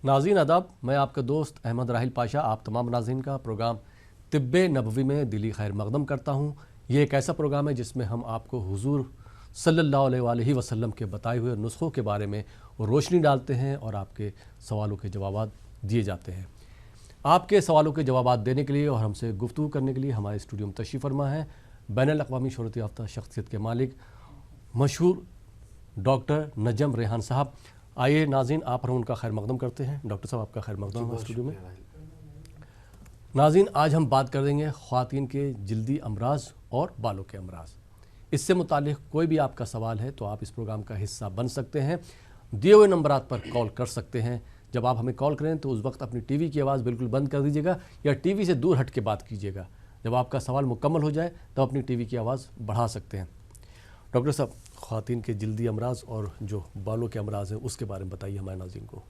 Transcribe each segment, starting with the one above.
नाज़रीन अदब, मैं आपका दोस्त अहमद राहिल पाशा आप तमाम नाज़रीन का प्रोग्राम तिब्बे नबवी में दिली खैर मकदम करता हूँ। ये एक ऐसा प्रोग्राम है जिसमें हम आपको हुजूर सल्लल्लाहु अलैहि वसल्लम के बताए हुए नुस्खों के बारे में रोशनी डालते हैं और आपके सवालों के जवाब दिए जाते हैं। आपके सवालों के जवाब देने के लिए और हमसे गुफ्तगू करने के लिए हमारे स्टूडियो में तशरीफ़ फरमा है बैनुल-अक़वामी शोहरत याफ्ता शख्सियत के मालिक मशहूर डॉक्टर नजम रेहान साहब। आइए नाज़रीन, आप और उनका खैर मकदम करते हैं। डॉक्टर साहब, आपका खैर मकदम है स्टूडियो में। नाज़रीन, आज हम बात करेंगे ख़वातीन के जल्दी अमराज और बालों के अमराज। इससे मुतालिक कोई भी आपका सवाल है तो आप इस प्रोग्राम का हिस्सा बन सकते हैं। दिए हुए नंबरात पर कॉल कर सकते हैं। जब आप हमें कॉल करें तो उस वक्त अपनी टीवी की आवाज़ बिल्कुल बंद कर दीजिएगा या टीवी से दूर हट के बात कीजिएगा। जब आपका सवाल मुकम्मल हो जाए तब अपनी टीवी की आवाज़ बढ़ा सकते हैं। डॉक्टर साहब, ख़वातीन के जल्दी अमराज और जो बालों के अमराज हैं उसके बारे में बताइए हमारे नाज़रीन को।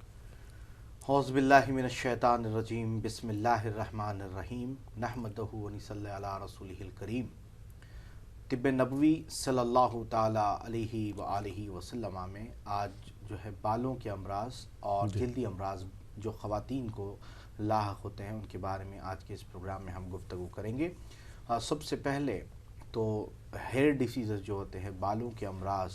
औज़ु बिल्लाहि मिनश शैतानिर रजीम, बिस्मिल्लाहिर रहमानिर रहीम, नहमदुहु व नसल्ली अला रसूलिहिल करीम। तिब्बे नबवी सल्लल्लाहु ताला अलैहि व आलिहि वसल्लम में आज जो है बालों के अमराज और जल्दी अमराज जो ख़वातीन को लाहक़ होते हैं उनके बारे में आज के इस प्रोग्राम में हम गुफ्तगू करेंगे। सबसे पहले तो हेयर डिसीज़ जो होते हैं, बालों के अमराज,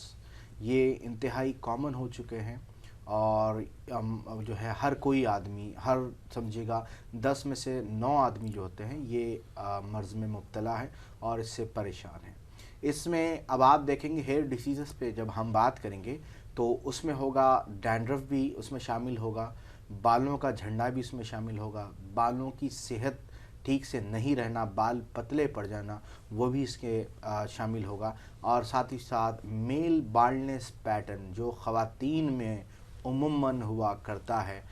ये इंतहाई कॉमन हो चुके हैं और जो है हर कोई आदमी, हर समझिएगा 10 में से 9 आदमी जो होते हैं ये मर्ज़ में मुब्तला है और इससे परेशान है। इसमें अब आप देखेंगे हेयर डिसीज़ पे जब हम बात करेंगे तो उसमें होगा डैंड्रफ भी उसमें शामिल होगा, बालों का झड़ना भी इसमें शामिल होगा, बालों की सेहत ठीक से नहीं रहना, बाल पतले पड़ जाना, वो भी इसके शामिल होगा। और साथ ही साथ मेल बाल्डनेस पैटर्न जो ख़वातीन में उम्मन हुआ करता है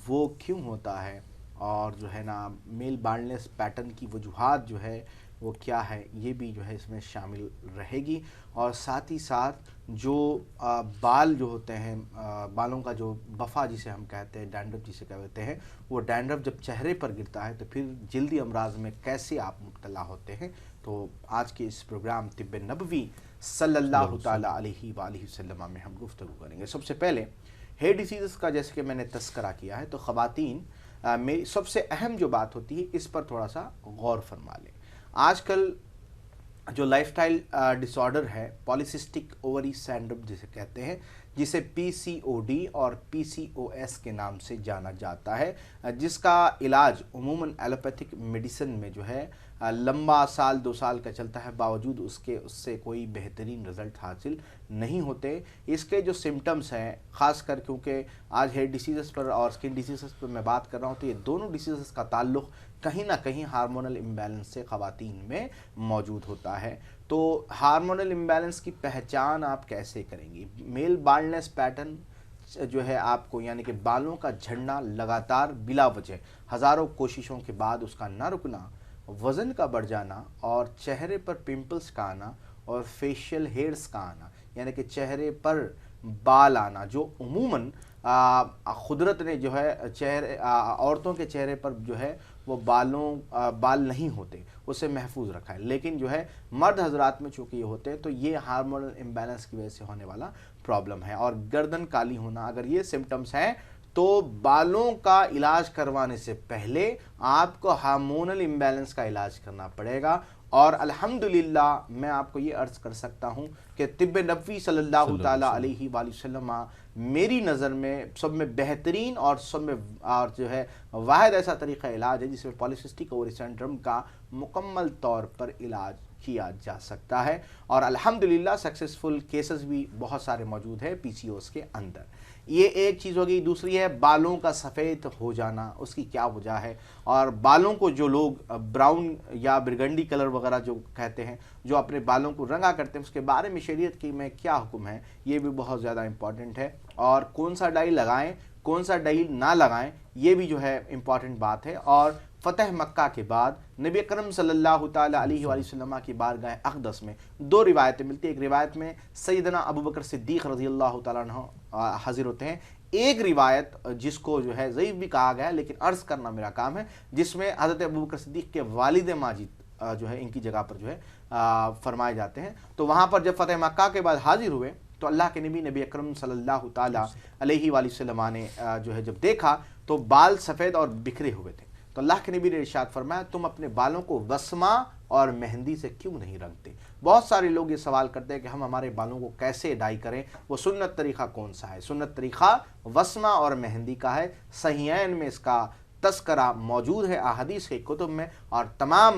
वो क्यों होता है और जो है ना मेल बाल्डनेस पैटर्न की वजूहात जो है वो क्या है, ये भी जो है इसमें शामिल रहेगी। और साथ ही साथ जो बाल जो होते हैं, बालों का जो बफ़ा जिसे हम कहते हैं, डैंड्रफ जिसे कहते हैं, वो डैंड्रफ जब चेहरे पर गिरता है तो फिर जल्दी अमराज में कैसे आप मुब्तला होते हैं। तो आज के इस प्रोग्राम तिब्बे नबवी सल्लल्लाहु ताला अलैहि वसल्लम में हम गुफ्तगू करेंगे। सबसे पहले हेयर डिसीज़ का जैसे कि मैंने तस्करा किया है तो ख़वातीन मेरी सबसे अहम जो बात होती है इस पर थोड़ा सा गौर फरमा लें। आजकल जो लाइफस्टाइल डिसऑर्डर है, पॉलीसिस्टिक ओवरी सिंड्रोम जिसे कहते हैं, जिसे PCOD और PCOS के नाम से जाना जाता है, जिसका इलाज उमूमन एलोपैथिक मेडिसिन में जो है लंबा साल 2 साल का चलता है, बावजूद उससे कोई बेहतरीन रिज़ल्ट हासिल नहीं होते। इसके जो सिम्टम्स हैं, ख़ासकर क्योंकि आज हेयर डिसीज़ पर और स्किन डिसीज़ पर मैं बात कर रहा हूँ तो ये दोनों डिसीज़ का ताल्लुक़ कहीं ना कहीं हार्मोनल इम्बैलेंस से ख़वातीन में मौजूद होता है। तो हार्मोनल इम्बैलेंस की पहचान आप कैसे करेंगी? मेल बाल्डनेस पैटर्न जो है आपको, यानी कि बालों का झड़ना लगातार बिला वजह हज़ारों कोशिशों के बाद उसका ना रुकना, वज़न का बढ़ जाना और चेहरे पर पिंपल्स का आना और फेशियल हेयर्स का आना, यानी कि चेहरे पर बाल आना, जो उमूमन खुदरत ने जो है चेहरे औरतों के चेहरे पर जो है वो बाल नहीं होते, उसे महफूज रखा है, लेकिन जो है मर्द हजरात में चूँकि ये होते हैं तो ये हार्मोनल इम्बैलेंस की वजह से होने वाला प्रॉब्लम है। और गर्दन काली होना, अगर ये सिम्टम्स हैं तो बालों का इलाज करवाने से पहले आपको हार्मोनल इम्बैलेंस का इलाज करना पड़ेगा। और अल्हम्दुलिल्लाह मैं आपको ये अर्ज़ कर सकता हूँ कि तिब्बे नबवी सल्लल्लाहु ताला अलैहि वसल्लम मेरी नज़र में सब में बेहतरीन और सब में और जो है वाहिद ऐसा तरीक़ा इलाज है जिसमें पॉलीसिस्टिक ओवरी सिंड्रोम का मुकम्मल तौर पर इलाज किया जा सकता है। और अल्हम्दुलिल्लाह सक्सेसफुल केसेस भी बहुत सारे मौजूद हैं PCOS के अंदर। ये एक चीज़ होगी। दूसरी है बालों का सफ़ेद हो जाना, उसकी क्या वजह है? और बालों को जो लोग ब्राउन या बिरगंडी कलर वगैरह जो कहते हैं, जो अपने बालों को रंगा करते हैं, उसके बारे में शरीयत की में क्या हुक्म है, ये भी बहुत ज़्यादा इम्पॉर्टेंट है। और कौन सा डाई लगाएं, कौन सा डाई ना लगाएं, ये भी जो है इम्पॉर्टेंट बात है। और फ़तह मक्का के बाद नबी अकरम सल्लल्लाहु ताला अलैहि वसल्लम की बारगाह अक़दस में 2 रिवायतें मिलती हैं। एक रिवायत में सैयदना अबू बकर सिद्दीक़ रज़ियल्लाहु ताला अन्हु हाजिर होते हैं। एक रिवायत जिसको जो है ज़ईफ़ भी कहा गया है, लेकिन अर्ज़ करना मेरा काम है, जिसमें हज़रत अबू बकर सिद्दीक़ के वालिद माजिद जो है इनकी जगह पर जो है फरमाए जाते हैं। तो वहाँ पर जब फ़तह मक्का के बाद हाजिर हुए तो अल्लाह के नबी अकरम सल्लल्लाहु ताला अलैहि वसल्लम ने जो है जब देखा तो बाल सफ़ेद और बिखरे हुए थे, तो अल्लाह के नबी ने इरशाद फरमाया तुम अपने बालों को वस्मा और मेहंदी से क्यों नहीं रंगते। बहुत सारे लोग ये सवाल करते हैं कि हम हमारे बालों को कैसे डाई करें, वो सुन्नत तरीक़ा कौन सा है। सुन्नत तरीक़ा वस्मा और मेहंदी का है। सहीहैन में इसका तस्करा मौजूद है अहादीस के कुतुब में, और तमाम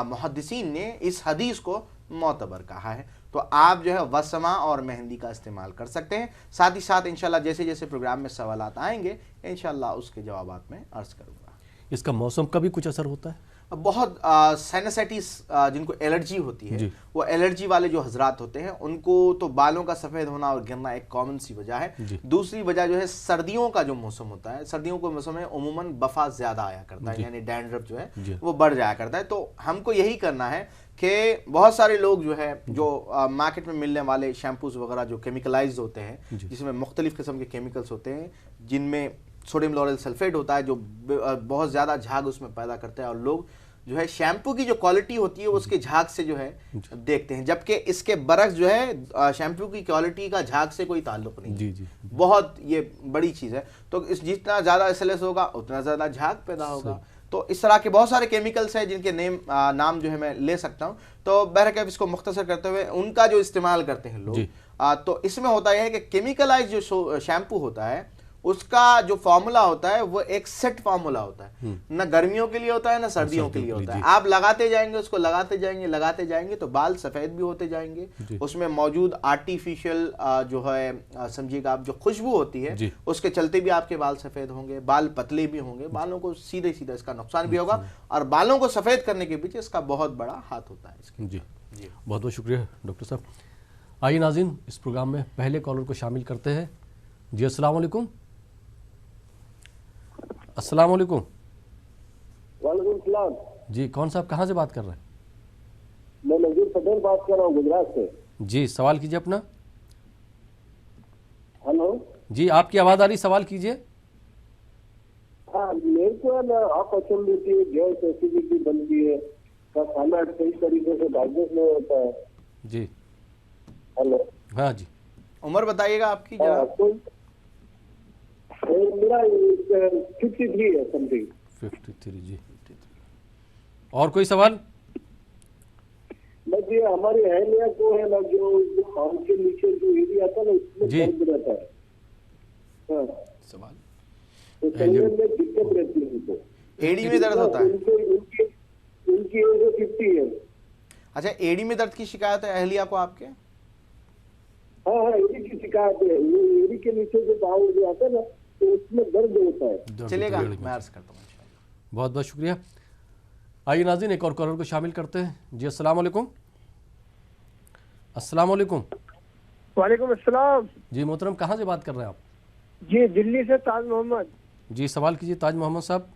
मुहद्दिसीन ने इस हदीस को मोतबर कहा है। तो आप जो है वस्मा और मेहंदी का इस्तेमाल कर सकते हैं। साथ ही साथ इंशाल्लाह जैसे जैसे प्रोग्राम में सवालात आएंगे इंशाल्लाह उसके जवाबात में अर्ज़ करूँगा। इसका मौसम का भी कुछ असर होता है? बहुत साइनसाइटिस जिनको एलर्जी होती है, वो एलर्जी वाले जो हजरात होते हैं उनको तो बालों का सफ़ेद होना और गिरना एक कॉमन सी वजह है। दूसरी वजह जो है सर्दियों का जो मौसम होता है, सर्दियों के मौसम में उमूमन बफा ज़्यादा आया करता है, यानी डैंड्रफ जो है वो बढ़ जाया करता है। तो हमको यही करना है कि बहुत सारे लोग जो है जो मार्केट में मिलने वाले शैम्पूज वगैरह जो केमिकलाइज्ड होते हैं, जिसमें मुख्तलिफ किस्म के केमिकल्स होते हैं, जिनमें सोडियम लॉरेल सल्फेट होता है जो बहुत ज़्यादा झाग उसमें पैदा करता है, और लोग जो है शैम्पू की जो क्वालिटी होती है उसके झाग से जो है देखते हैं, जबकि इसके बरक्स जो है शैम्पू की क्वालिटी का झाग से कोई ताल्लुक नहीं। जी। बहुत ये बड़ी चीज़ है। तो इस जितना ज़्यादा SLS होगा उतना ज़्यादा झाग पैदा होगा। तो इस तरह के बहुत सारे केमिकल्स हैं जिनके नाम जो है मैं ले सकता हूँ। तो बहरकैफ इसको मुख्तसर करते हुए उनका जो इस्तेमाल करते हैं लोग, तो इसमें होता यह है कि केमिकलाइज जो शैम्पू होता है उसका जो फार्मूला होता है वो एक सेट फार्मूला होता है, ना गर्मियों के लिए होता है ना सर्दियों के लिए होता है। आप लगाते जाएंगे उसको, लगाते जाएंगे तो बाल सफ़ेद भी होते जाएंगे। उसमें मौजूद आर्टिफिशियल जो है समझिएगा आप जो खुशबू होती है उसके चलते भी आपके बाल सफ़ेद होंगे, बाल पतले भी होंगे, बालों को सीधे सीधा इसका नुकसान भी होगा, और बालों को सफ़ेद करने के पीछे इसका बहुत बड़ा हाथ होता है इसके। जी बहुत बहुत शुक्रिया डॉक्टर साहब। आइए नाज़रीन, इस प्रोग्राम में पहले कॉलर को शामिल करते हैं। जी अस्सलाम वालेकुम। अस्सलाम वालेकुम। वालेकुम सलाम। जी कौन साहब कहाँ से बात कर रहे हैं? मैं नजीर पटेल बात कर रहा हूँ गुजरात से। जी सवाल कीजिए अपना। हेलो जी आपकी आवाज़ आ रही, सवाल कीजिए। हाँ मेरे को ना अपचन होती है, गैस एसिडिटी बनती है, का खाना सही तरीके से डाइजेस्ट नहीं होता है। जी हेलो हाँ जी उम्र बताइएगा आपकी जरा। मेरा 53 है समथिंग। 53 जी। और कोई सवाल? बस ये हमारे एहलिया को है ना जो आम के नीचे जो एरिया आता है ना उसमें दर्द रहता है। हाँ सवाल तो शरीर में दिक्कत रहती है उनको, एड़ी में दर्द होता है। उनकी एज 50 है। अच्छा एड़ी में दर्द की शिकायत है अहलिया को आपके? हाँ एड़ी की शिकायत है। एड़ी के नीचे जो बाल जो आता है ना तो उसमें दर्द होता है। चलेगा मैं अर्ज करता हूँ। बहुत बहुत शुक्रिया। आइए नाज़रीन एक और कॉलर को शामिल करते हैं। जी अस्सलाम वालेकुम। अस्सलाम वालेकुम। वालेकुम अस्सलाम। जी मोहतरम कहाँ से बात कर रहे हैं आप? जी दिल्ली से ताज मोहम्मद। जी सवाल कीजिए ताज मोहम्मद साहब।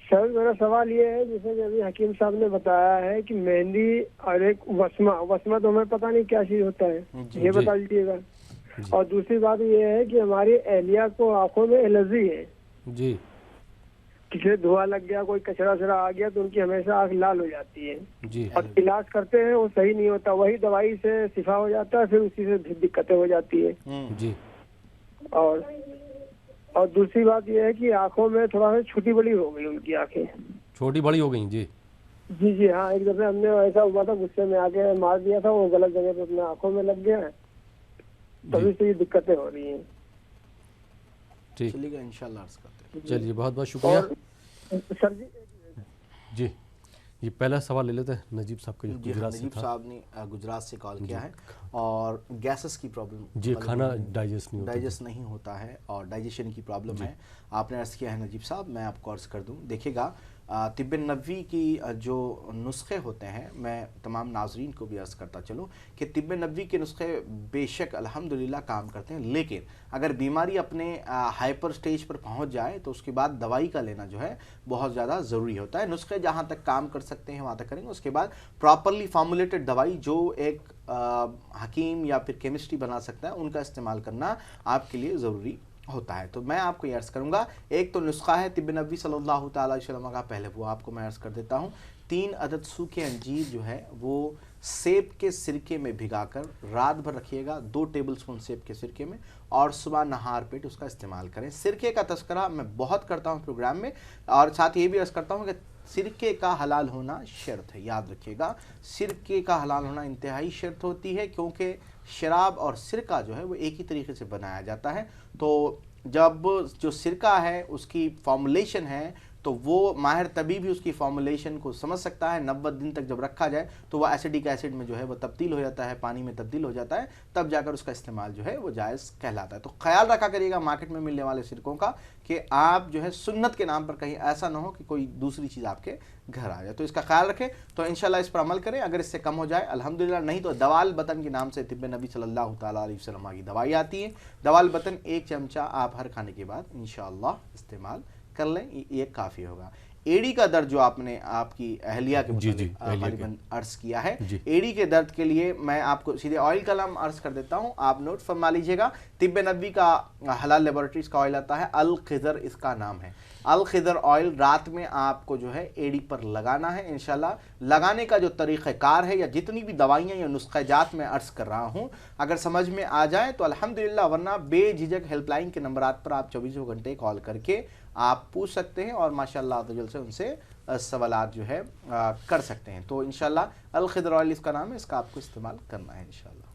सर मेरा सवाल ये है, जैसे कि अभी हकीम साहब ने बताया है कि मेहंदी और एक वस्मा तो हमें पता नहीं क्या चीज़ होता है, ये बता दीजिएगा। और दूसरी बात ये है कि हमारी एहलिया को आंखों में एलर्जी है जी, किसी धुआं लग गया, कोई कचरा वचरा आ गया तो उनकी हमेशा आंख लाल हो जाती है जी। और इलाज करते हैं वो सही नहीं होता, वही दवाई से शिफा हो जाता है, फिर उसी से दिक्कतें हो जाती है जी। और दूसरी बात ये है कि आंखों में थोड़ा सा छोटी बड़ी हो गई, उनकी आंखें छोटी बड़ी हो गई। जी जी जी हाँ, एक दफे हमने ऐसा हुआ था, गुस्से में आके मार दिया था, वो गलत जगह पे अपने आंखों में लग गया है, तभी से ये दिक्कतें हो रही हैं। ठीक चलिए इंशाल्लाह अर्ज करते हैं। चलिए बहुत बहुत शुक्रिया सर जी। ये पहला सवाल ले लेते हैं नजीब साहब को, जो गुजरात से नजीब था। साहब ने गुजरात से कॉल किया है और गैसेस की प्रॉब्लम जी, खाना डाइजेस्ट नहीं होता है और डाइजेशन की प्रॉब्लम है। आपने अर्ज़ किया है नजीब साहब, मैं आपको अर्ज़ कर दूं। देखिएगा तिब्बे नबवी की जो नुस्खे होते हैं, मैं तमाम नाजरीन को भी अर्ज़ करता चलूँ कि तिब्बे नबवी के नुस्खे बेशक अल्हम्दुलिल्लाह काम करते हैं, लेकिन अगर बीमारी अपने हाइपर स्टेज पर पहुंच जाए तो उसके बाद दवाई का लेना जो है बहुत ज़्यादा ज़रूरी होता है। नुस्खे जहां तक काम कर सकते हैं वहाँ तक करेंगे, उसके बाद प्रॉपरली फार्मुलेटेड दवाई जो एक हकीम या फिर केमिस्ट्री बना सकता है उनका इस्तेमाल करना आपके लिए ज़रूरी होता है। तो मैं आपको ये अर्ज़ करूँगा, एक तो नुस्खा है तिब्बे नबवी सल्लल्लाहु अलैहि वसल्लम का, पहले वो आपको मैं अर्ज़ कर देता हूँ। 3 अदद सूखे अंजीर जो है वो सेब के सिरके में भिगाकर रात भर रखिएगा 2 टेबलस्पून सेब के सिरके में, और सुबह नहार पेट उसका इस्तेमाल करें। सिरके का तस्करा मैं बहुत करता हूँ प्रोग्राम में, और साथ ये भी अर्ज़ करता हूँ कि सिरके का हलाल होना शर्त है। याद रखिएगा, सिरके का हलाल होना इंतहाई शर्त होती है, क्योंकि शराब और सिरका जो है वो एक ही तरीके से बनाया जाता है। तो जब जो सिरका है उसकी फॉर्मुलेशन है तो वो माहिर तभी भी उसकी फॉर्मुलेशन को समझ सकता है। 90 दिन तक जब रखा जाए तो वह एसिडिक एसिड में जो है वो तब्दील हो जाता है, पानी में तब्दील हो जाता है, तब जाकर उसका इस्तेमाल जो है वो जायज़ कहलाता है। तो ख्याल रखा करिएगा मार्केट में मिलने वाले सिरकों का कि आप जो है सुन्नत के नाम पर कहीं ऐसा ना हो कि कोई दूसरी चीज़ आपके घर आ जाए। तो इसका ख्याल रखें। तो इंशाल्लाह इस पर अमल करें। अगर इससे कम हो जाए अल्हम्दुलिल्लाह, नहीं तो दवाल बतन के नाम से तिब्बे नबी सल्लल्लाहु तआला अलैहि वसल्लम की दवाई आती है। दवाल बतन 1 चमचा आप हर खाने के बाद इंशाल्लाह इस्तेमाल कर लें, ये काफ़ी होगा। एड़ी का दर्द जो आपने आपकी अहलिया के मुताबिक अर्ज किया है, एड़ी के दर्द के लिए मैं आपको सीधे ऑयल का नाम अर्ज कर देता हूं, आप नोट फरमा लीजिएगा। तिब्बे नबी का हलाल लेबोरेटरीज का ऑयल आता है, अल खिज़र इसका नाम है। अल खिज़र ऑयल रात में आपको जो है एड़ी पर लगाना है इंशाल्लाह। लगाने का जो तरीक़ाकार है या जितनी भी दवाइयाँ या नुस्ख़ाजात मैं अर्ज़ कर रहा हूँ अगर समझ में आ जाए तो अल्हम्दुलिल्लाह, वरना बेझिझक हेल्पलाइन के नंबरात पर आप 24 घंटे कॉल करके आप पूछ सकते हैं और माशाअल्लाह अज़्ज़वजल से उनसे सवालात जो है कर सकते हैं। तो इंशाल्लाह अल खिज़र ऑयल इसका नाम है, इसका आपको इस्तेमाल करना है इंशाल्लाह।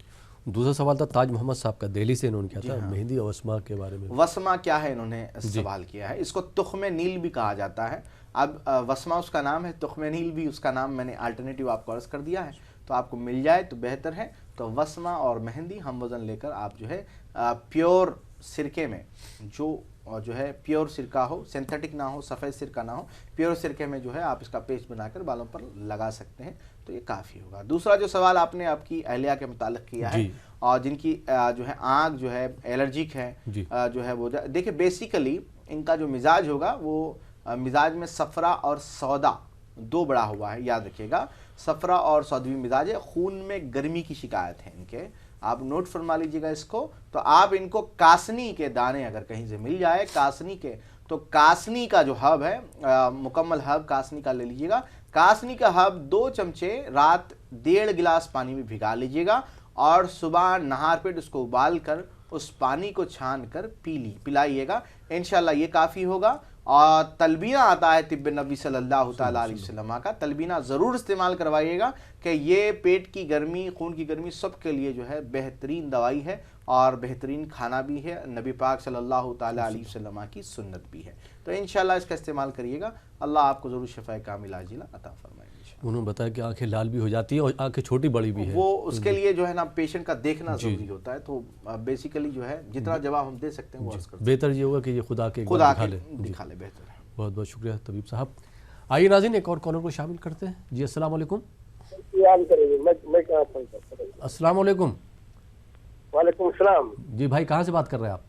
दूसरा सवाल था ताज मोहम्मद साहब का, दिल्ली से इन्होंने किया था, मेहंदी और वस्मा के बारे में। वस्मा क्या है इन्होंने सवाल किया है। इसको तुख्मे नील भी कहा जाता है। अब वस्मा उसका नाम है, तुख्मे नील भी उसका नाम, मैंने अल्टरनेटिव आपको अर्ज़ कर दिया है, तो आपको मिल जाए तो बेहतर है। तो वस्मा और मेहंदी हम वज़न लेकर आप जो है प्योर सिरके में जो है प्योर सिरका हो, सिंथेटिक ना हो, सफ़ेद सिरका ना हो, प्योर सिरके में जो है आप इसका पेस्ट बनाकर बालों पर लगा सकते हैं, तो ये काफ़ी होगा। दूसरा जो सवाल आपने आपकी अहलिया के मुतालिक किया है और जिनकी जो है आँख जो है एलर्जिक है जो है वो देखिए, बेसिकली इनका जो मिजाज होगा वो मिजाज में सफ़रा और सौदा 2 बड़ा हुआ है। याद रखिएगा, सफ़रा और सौदवी मिजाज है। खून में गर्मी की शिकायत है इनके, आप नोट फरमा लीजिएगा इसको। तो आप इनको कासनी के दाने अगर कहीं से मिल जाए, कासनी के, तो कासनी का जो हब है मुकम्मल हब कासनी का ले लीजिएगा। कासनी का हब 2 चमचे रात 1.5 गिलास पानी में भिगा लीजिएगा और सुबह नहार पेट उसको उबाल कर उस पानी को छान कर पिलाइएगा, इंशाल्लाह ये काफ़ी होगा। और तलबीना आता है तिब्बे नबी सल्लल्लाहु तआला अलैहि वसल्लम का, तलबीना ज़रूर इस्तेमाल करवाइएगा कि ये पेट की गर्मी, खून की गर्मी सब के लिए जो है बेहतरीन दवाई है और बेहतरीन खाना भी है, नबी पाक सल्लल्लाहु तआला अलैहि वसल्लम की सुन्नत भी है। तो इंशाल्लाह इसका इस्तेमाल करिएगा, अल्लाह आपको ज़रूर शफ़ाए कामिल आजिला अता फरमाएगा। उन्होंने बताया कि आंखें लाल भी हो जाती है और आंखें छोटी बड़ी भी है, वो उसके लिए जो है ना पेशेंट का देखना ज़रूरी होता है। तो बेसिकली जो है जितना जवाब हम दे सकते हैं वो बेहतर ये होगा कि ये खुदा के दिखा ले बेहतर है। बहुत बहुत शुक्रिया तबीब साहब। आइए नाज़रीन, एक और कॉलर को शामिल करते हैं। जी अस्सलाम वालेकुम। अस्सलाम वालेकुम। वालेकुम सलाम। जी भाई, कहाँ से बात कर रहे हैं आप?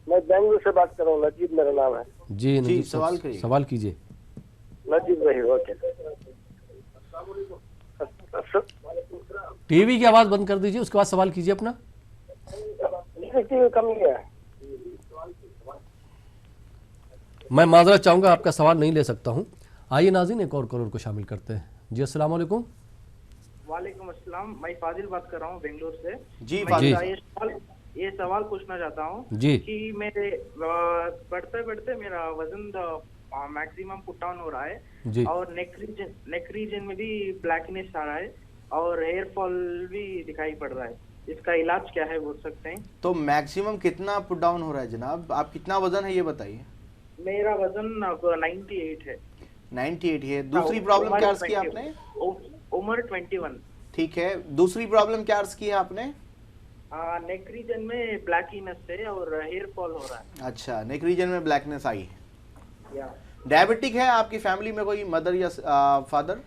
मैं बेंगलुरु से बात कर रहा हूँ, नजीब मेरा नाम है। जी नजीब, सवाल कीजिए। नजीब भाई, ओके। टीवी की आवाज़ बंद कर दीजिए, उसके बाद सवाल कीजिए अपना। कम नहीं है। मैं माजरत चाहूँगा, आपका सवाल नहीं ले सकता हूँ। आइए नाज़रीन, एक और कॉलर को शामिल करते हैं। जी अस्सलाम वालेकुम। वालेकुम अस्सलाम। मैं फाजिल बात कर रहा हूँ बेंगलोर से। जी फाजिल, ये सवाल पूछना चाहता हूँ जी कि मेरे बढ़ते बढ़ते मेरा वजन मैक्सिमम पुट डाउन हो रहा है जी, और नेक रीजन में भी ब्लैकनेस आ रहा है और हेयर फॉल भी दिखाई पड़ रहा है। इसका इलाज क्या है बोल सकते हैं? तो मैक्सिमम कितना पुट डाउन हो रहा है जनाब? आप कितना वजन है ये बताइए। मेरा वजन 98 है। 98 है। दूसरी प्रॉब्लम क्या अर्ज की आपने? उम्र 21। ठीक है, दूसरी प्रॉब्लम क्या अर्ज की है आपने? नेक रीजन में ब्लैकीनेस है और हेयर फॉल हो रहा है। अच्छा, नेक रीजन में ब्लैकनेस आई है। या डायबिटिक है आपकी फैमिली में कोई मदर या फादर?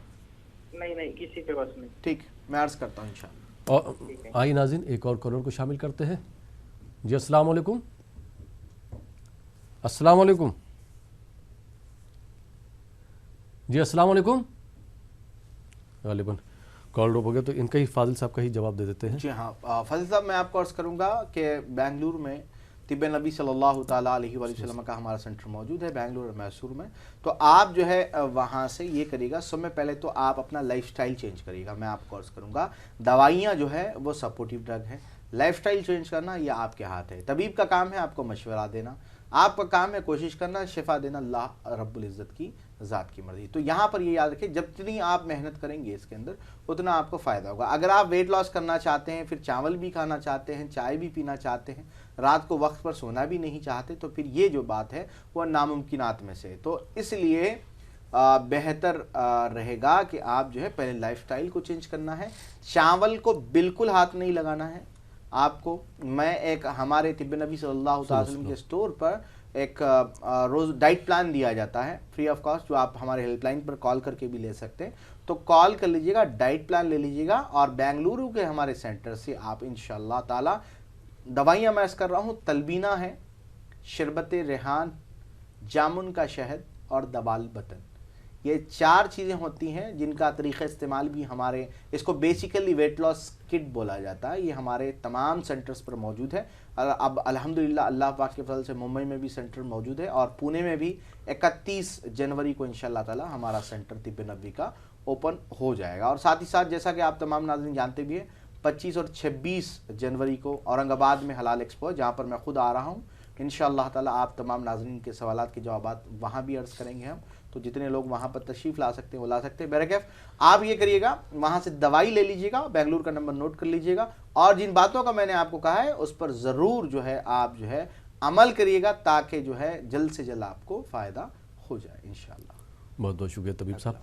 नहीं, किसी पे बस नहीं। ठीक, मैं अर्ज करता हूँ इंशाल्लाह। और आइए नाज़रीन, एक और कॉलर को शामिल करते हैं। जी अस्सलाम वालेकुम। अस्सलाम वालेकुम। जी अस्सलाम वालेकुम। गालिबन कॉल ड्रॉप हो गया, तो इनका ही फाजिल साहब का ही जवाब दे देते हैं। जी हाँ, फाजिल साहब, मैं आपको अर्ज़ करूँगा कि बेंगलुरु में तिब्बे नबी सल्लल्लाहु ताला अलैहि वसल्लम का हमारा सेंटर मौजूद है बेंगलुरु और मैसूर में। तो आप जो है वहाँ से ये करिएगा, सबसे पहले तो आप अपना लाइफस्टाइल चेंज करिएगा। मैं आपको अर्ज़ करूँगा, दवाइयाँ जो है वो सपोर्टिव ड्रग है, लाइफस्टाइल चेंज करना ये आपके हाथ है। तबीब का काम है आपको मशवरा देना, आपका काम है कोशिश करना शिफा देना, अल्लाह रब्बुल इज़्ज़त की ज़ात की मर्ज़ी। तो यहाँ पर ये याद रखें, जितनी आप मेहनत करेंगे इसके अंदर उतना आपको फ़ायदा होगा। अगर आप वेट लॉस करना चाहते हैं, फिर चावल भी खाना चाहते हैं, चाय भी पीना चाहते हैं, रात को वक्त पर सोना भी नहीं चाहते, तो फिर ये जो बात है वह नामुमकिनात में से। तो इसलिए बेहतर रहेगा कि आप जो है पहले लाइफस्टाइल को चेंज करना है। चावल को बिल्कुल हाथ नहीं लगाना है आपको। मैं एक हमारे तिब्बे नबी सल्लल्लाहु अलैहि वसल्लम के स्टोर पर एक रोज़ डाइट प्लान दिया जाता है फ्री ऑफ कॉस्ट, जो आप हमारे हेल्पलाइन पर कॉल करके भी ले सकते हैं। तो कॉल कर लीजिएगा, डाइट प्लान ले लीजिएगा और बेंगलुरु के हमारे सेंटर से आप इंशाअल्लाह ताला दवाइयाँ मैं कर रहा हूँ, तलबीना है, शरबत रेहान, जामुन का शहद और दबाल बतन, ये 4 चीज़ें होती हैं जिनका तरीक़ा इस्तेमाल भी हमारे, इसको बेसिकली वेट लॉस किट बोला जाता है। ये हमारे तमाम सेंटर्स पर मौजूद है। और अब अल्हम्दुलिल्लाह अल्लाह पाक के फजल से मुंबई में भी सेंटर मौजूद है और पुणे में भी 31 जनवरी को इंशाअल्लाह ताला हमारा सेंटर तिब्बे नबवी का ओपन हो जाएगा। और साथ ही साथ जैसा कि आप तमाम नाज़रीन जानते भी हैं, 25 और 26 जनवरी को औरंगाबाद में हलाल एक्सपो है, जहाँ पर मैं खुद आ रहा हूँ। इंशाअल्लाह ताला आप तमाम नाज़रीन के सवालात के जवाबात वहाँ भी अर्ज़ करेंगे हम। तो जितने लोग वहाँ पर तशरीफ़ ला सकते हैं वो ला सकते हैं। बहरकैफ आप ये करिएगा, वहाँ से दवाई ले लीजिएगा, बेंगलुरु का नंबर नोट कर लीजिएगा और जिन बातों का मैंने आपको कहा है उस पर ज़रूर जो है आप जो है अमल करिएगा, ताकि जो है जल्द से जल्द आपको फ़ायदा हो जाए इंशाअल्लाह। बहुत बहुत शुक्रिया तबीब साहब।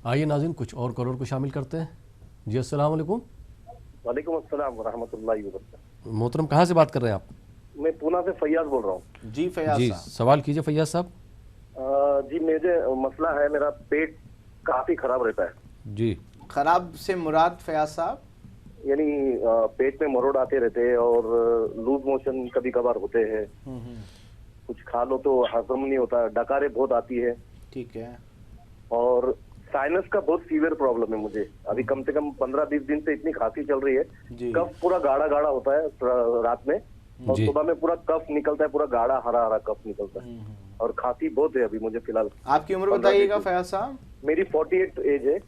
आइए नाज़रीन कुछ और कॉलर को शामिल करते हैं। जी अस्सलाम वालेकुम। वालेकुम अस्सलाम वरहमतुल्लाहि वबरकातुहू। मोहतरम कहाँ से बात कर रहे हैं आप? मैं पूना से फैयाज बोल रहा हूँ। जी फैयाज जी साहब, सवाल कीजिए फैयाज साहब। जी मुझे मसला है, मेरा पेट काफी खराब रहता है। जी खराब से मुराद फैयाज साहब, यानी पेट में मरोड़ आते रहते हैं और लूज मोशन कभी कभार होते हैं, कुछ खा लो तो हजम नहीं होता, डकारें बहुत आती है। ठीक है। और साइनस का बहुत सीवियर प्रॉब्लम है मुझे, अभी कम से कम 15-20 दिन से इतनी खांसी चल रही है। जी। कफ पूरा गाढ़ा गाढ़ा होता है रात में और जी। सुबह में पूरा कफ निकलता है, पूरा गाढ़ा हरा हरा कफ निकलता है और खांसी बहुत है अभी मुझे फिलहाल। आपकी उम्र बताइएगा फैयाज साहब? मेरी 48 एज है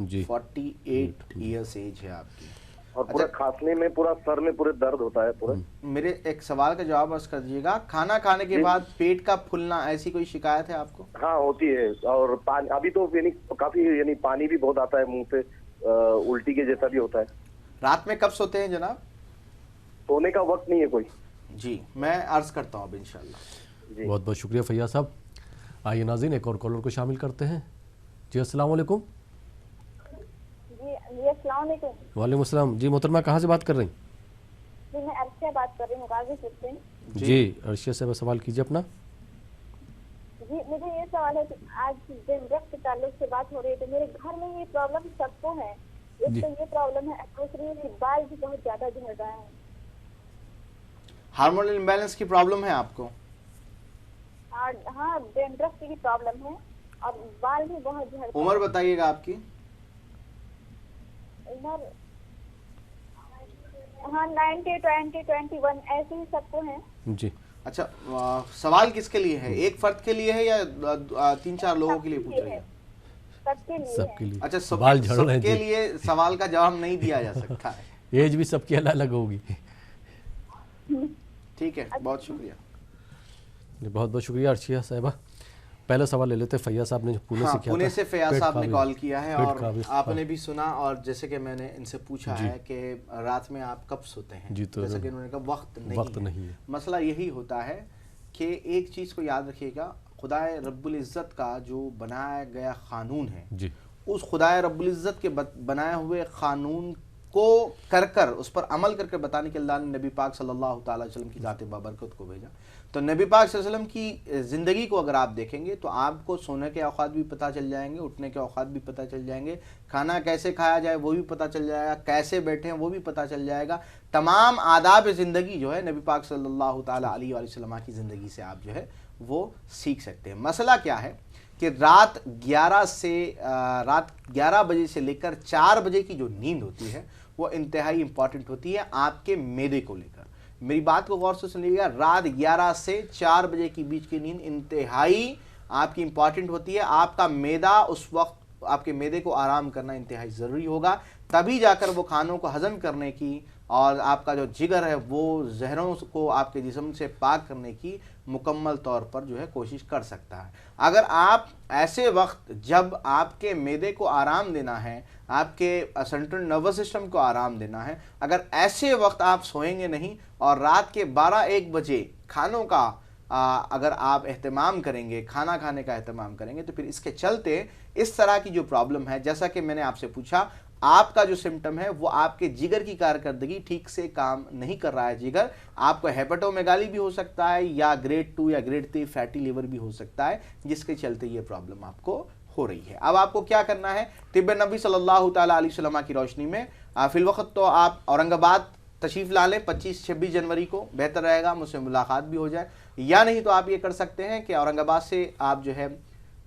जी 48 ईयर्स एज है आपकी। और पूरा खांसने में, पूरा सर में पूरे दर्द होता है पूरा। मेरे एक सवाल का जवाब अर्ज कर दीजिएगा, खाना खाने के बाद पेट का फूलना, ऐसी कोई शिकायत है आपको? हाँ होती है। और पानी अभी तो यानी काफी, यानी पानी भी बहुत आता है मुंह से, उल्टी के जैसा भी होता है। रात में कब सोते हैं जनाब? सोने का वक्त नहीं है कोई। जी मैं अर्ज करता हूँ अब इंशाल्लाह। जी बहुत बहुत शुक्रिया फैयाज साहब। आइए नाज़रीन एक और कॉलर को शामिल करते हैं। जी अस्सलाम वालेकुम। जी अस्सलाम वालेकुम। वालेकुम अस्सलाम। जी मोहतरमा कहाँ से बात कर रही हैं? जी मैं अर्शिया बात कर रही हूँ गाजीपुर से। जी अर्शिया से सवाल कीजिए अपना। जी मुझे ये सवाल है कि आज डेंड्रफ के ताल्लुक से बात हो रही है, तो मेरे घर में ये प्रॉब्लम सबको है। एक तो ये प्रॉब्लम है, दूसरी बाल भी बहुत ज्यादा झड़ रहा है। हार्मोनल इम्बैलेंस की प्रॉब्लम है आपको? और हाँ डेंड्रफ की भी प्रॉब्लम है और बाल भी बहुत झड़ते हैं। उम्र बताइएगा आपकी? उम्र हाँ 90, 20, 21 ऐसे ही सबको है। जी अच्छा, सवाल किसके लिए है? एक फर्द के लिए है या 3-4 लोगों के लिए पूछ रही है? सबके लिए सबके है। लिए। अच्छा, बाल झड़ रहे हैं सबके जी। लिए सवाल का जवाब नहीं दिया जा सकता है। एज भी सबकी अलग अलग होगी। ठीक है, बहुत शुक्रिया। बहुत बहुत शुक्रिया अर्शिया साहिबा। पहला सवाल ले लेते हैं फैयाज साहब ने जो पुणे हाँ, से किया पुणे था। से फैयाज पेट साहब का ने भी- कॉल किया है पेट और का भी- आपने भी सुना, और जैसे कि मैंने इनसे पूछा जी। है कि रात में आप कब सोते हैं, जी, तो जैसे कि उन्होंने कहा वक्त वक्त नहीं नहीं है। मसला यही होता है कि एक चीज़ को याद रखिएगा, खुदाए रब्बुल इज़्ज़त का जो बनाया गया क़ानून है, जी उस खुदाए रब्बुल इज़्ज़त के बनाए हुए क़ानून को कर उस पर अमल करके बताने के अल्लाह ने नबी पाक सल्लल्लाहु अलैहि वसल्लम की ज़ात बाबरकत को भेजा। तो नबी पाक सल्लल्लाहु अलैहि वसल्लम की ज़िंदगी को अगर आप देखेंगे तो आपको सोने के औकात भी पता चल जाएंगे, उठने के औकात भी पता चल जाएंगे, खाना कैसे खाया जाए वो भी पता चल जाएगा, कैसे बैठे हैं वो भी पता चल जाएगा। तमाम आदाब ज़िंदगी जो है नबी पाक सल्लल्लाहु अलैहि वसल्लम की ज़िंदगी से आप जो है वो सीख सकते हैं। मसला क्या है कि रात 11 बजे से लेकर 4 बजे की जो नींद होती है वो इंतहाई इंपॉर्टेंट होती है आपके मैदे को लेकर। मेरी बात को गौर से सुनिएगा, रात 11 से 4 बजे के बीच की नींद इंतहाई आपकी इंपॉर्टेंट होती है। आपका मैदा उस वक्त, आपके मैदे को आराम करना इंतहाई ज़रूरी होगा, तभी जाकर वो खानों को हजम करने की और आपका जो जिगर है वो जहरों को आपके जिस्म से पाक करने की मुकम्मल तौर पर जो है कोशिश कर सकता है। अगर आप ऐसे वक्त जब आपके मैदे को आराम देना है, आपके सेंट्रल नर्वस सिस्टम को आराम देना है, अगर ऐसे वक्त आप सोएंगे नहीं और रात के 12-1 बजे खानों का अगर आप एहतमाम करेंगे, खाना खाने का एहतमाम करेंगे, तो फिर इसके चलते इस तरह की जो प्रॉब्लम है, जैसा कि मैंने आपसे पूछा, आपका जो सिम्टम है वो आपके जिगर की कारकर्दगी ठीक से काम नहीं कर रहा है। जिगर आपको हेपेटोमेगाली भी हो सकता है या ग्रेड 2 या ग्रेड 3 फैटी लिवर भी हो सकता है, जिसके चलते ये प्रॉब्लम आपको हो रही है। अब आपको क्या करना है, तिब्बे नबी सल्लल्लाहु ताला अलैहि वसल्लम की रोशनी में फिलवक्त तो आप औरंगाबाद तशरीफ ला लें 25-26 जनवरी को, बेहतर रहेगा, मुझसे मुलाकात भी हो जाए। या नहीं तो आप ये कर सकते हैं कि औरंगाबाद से आप जो है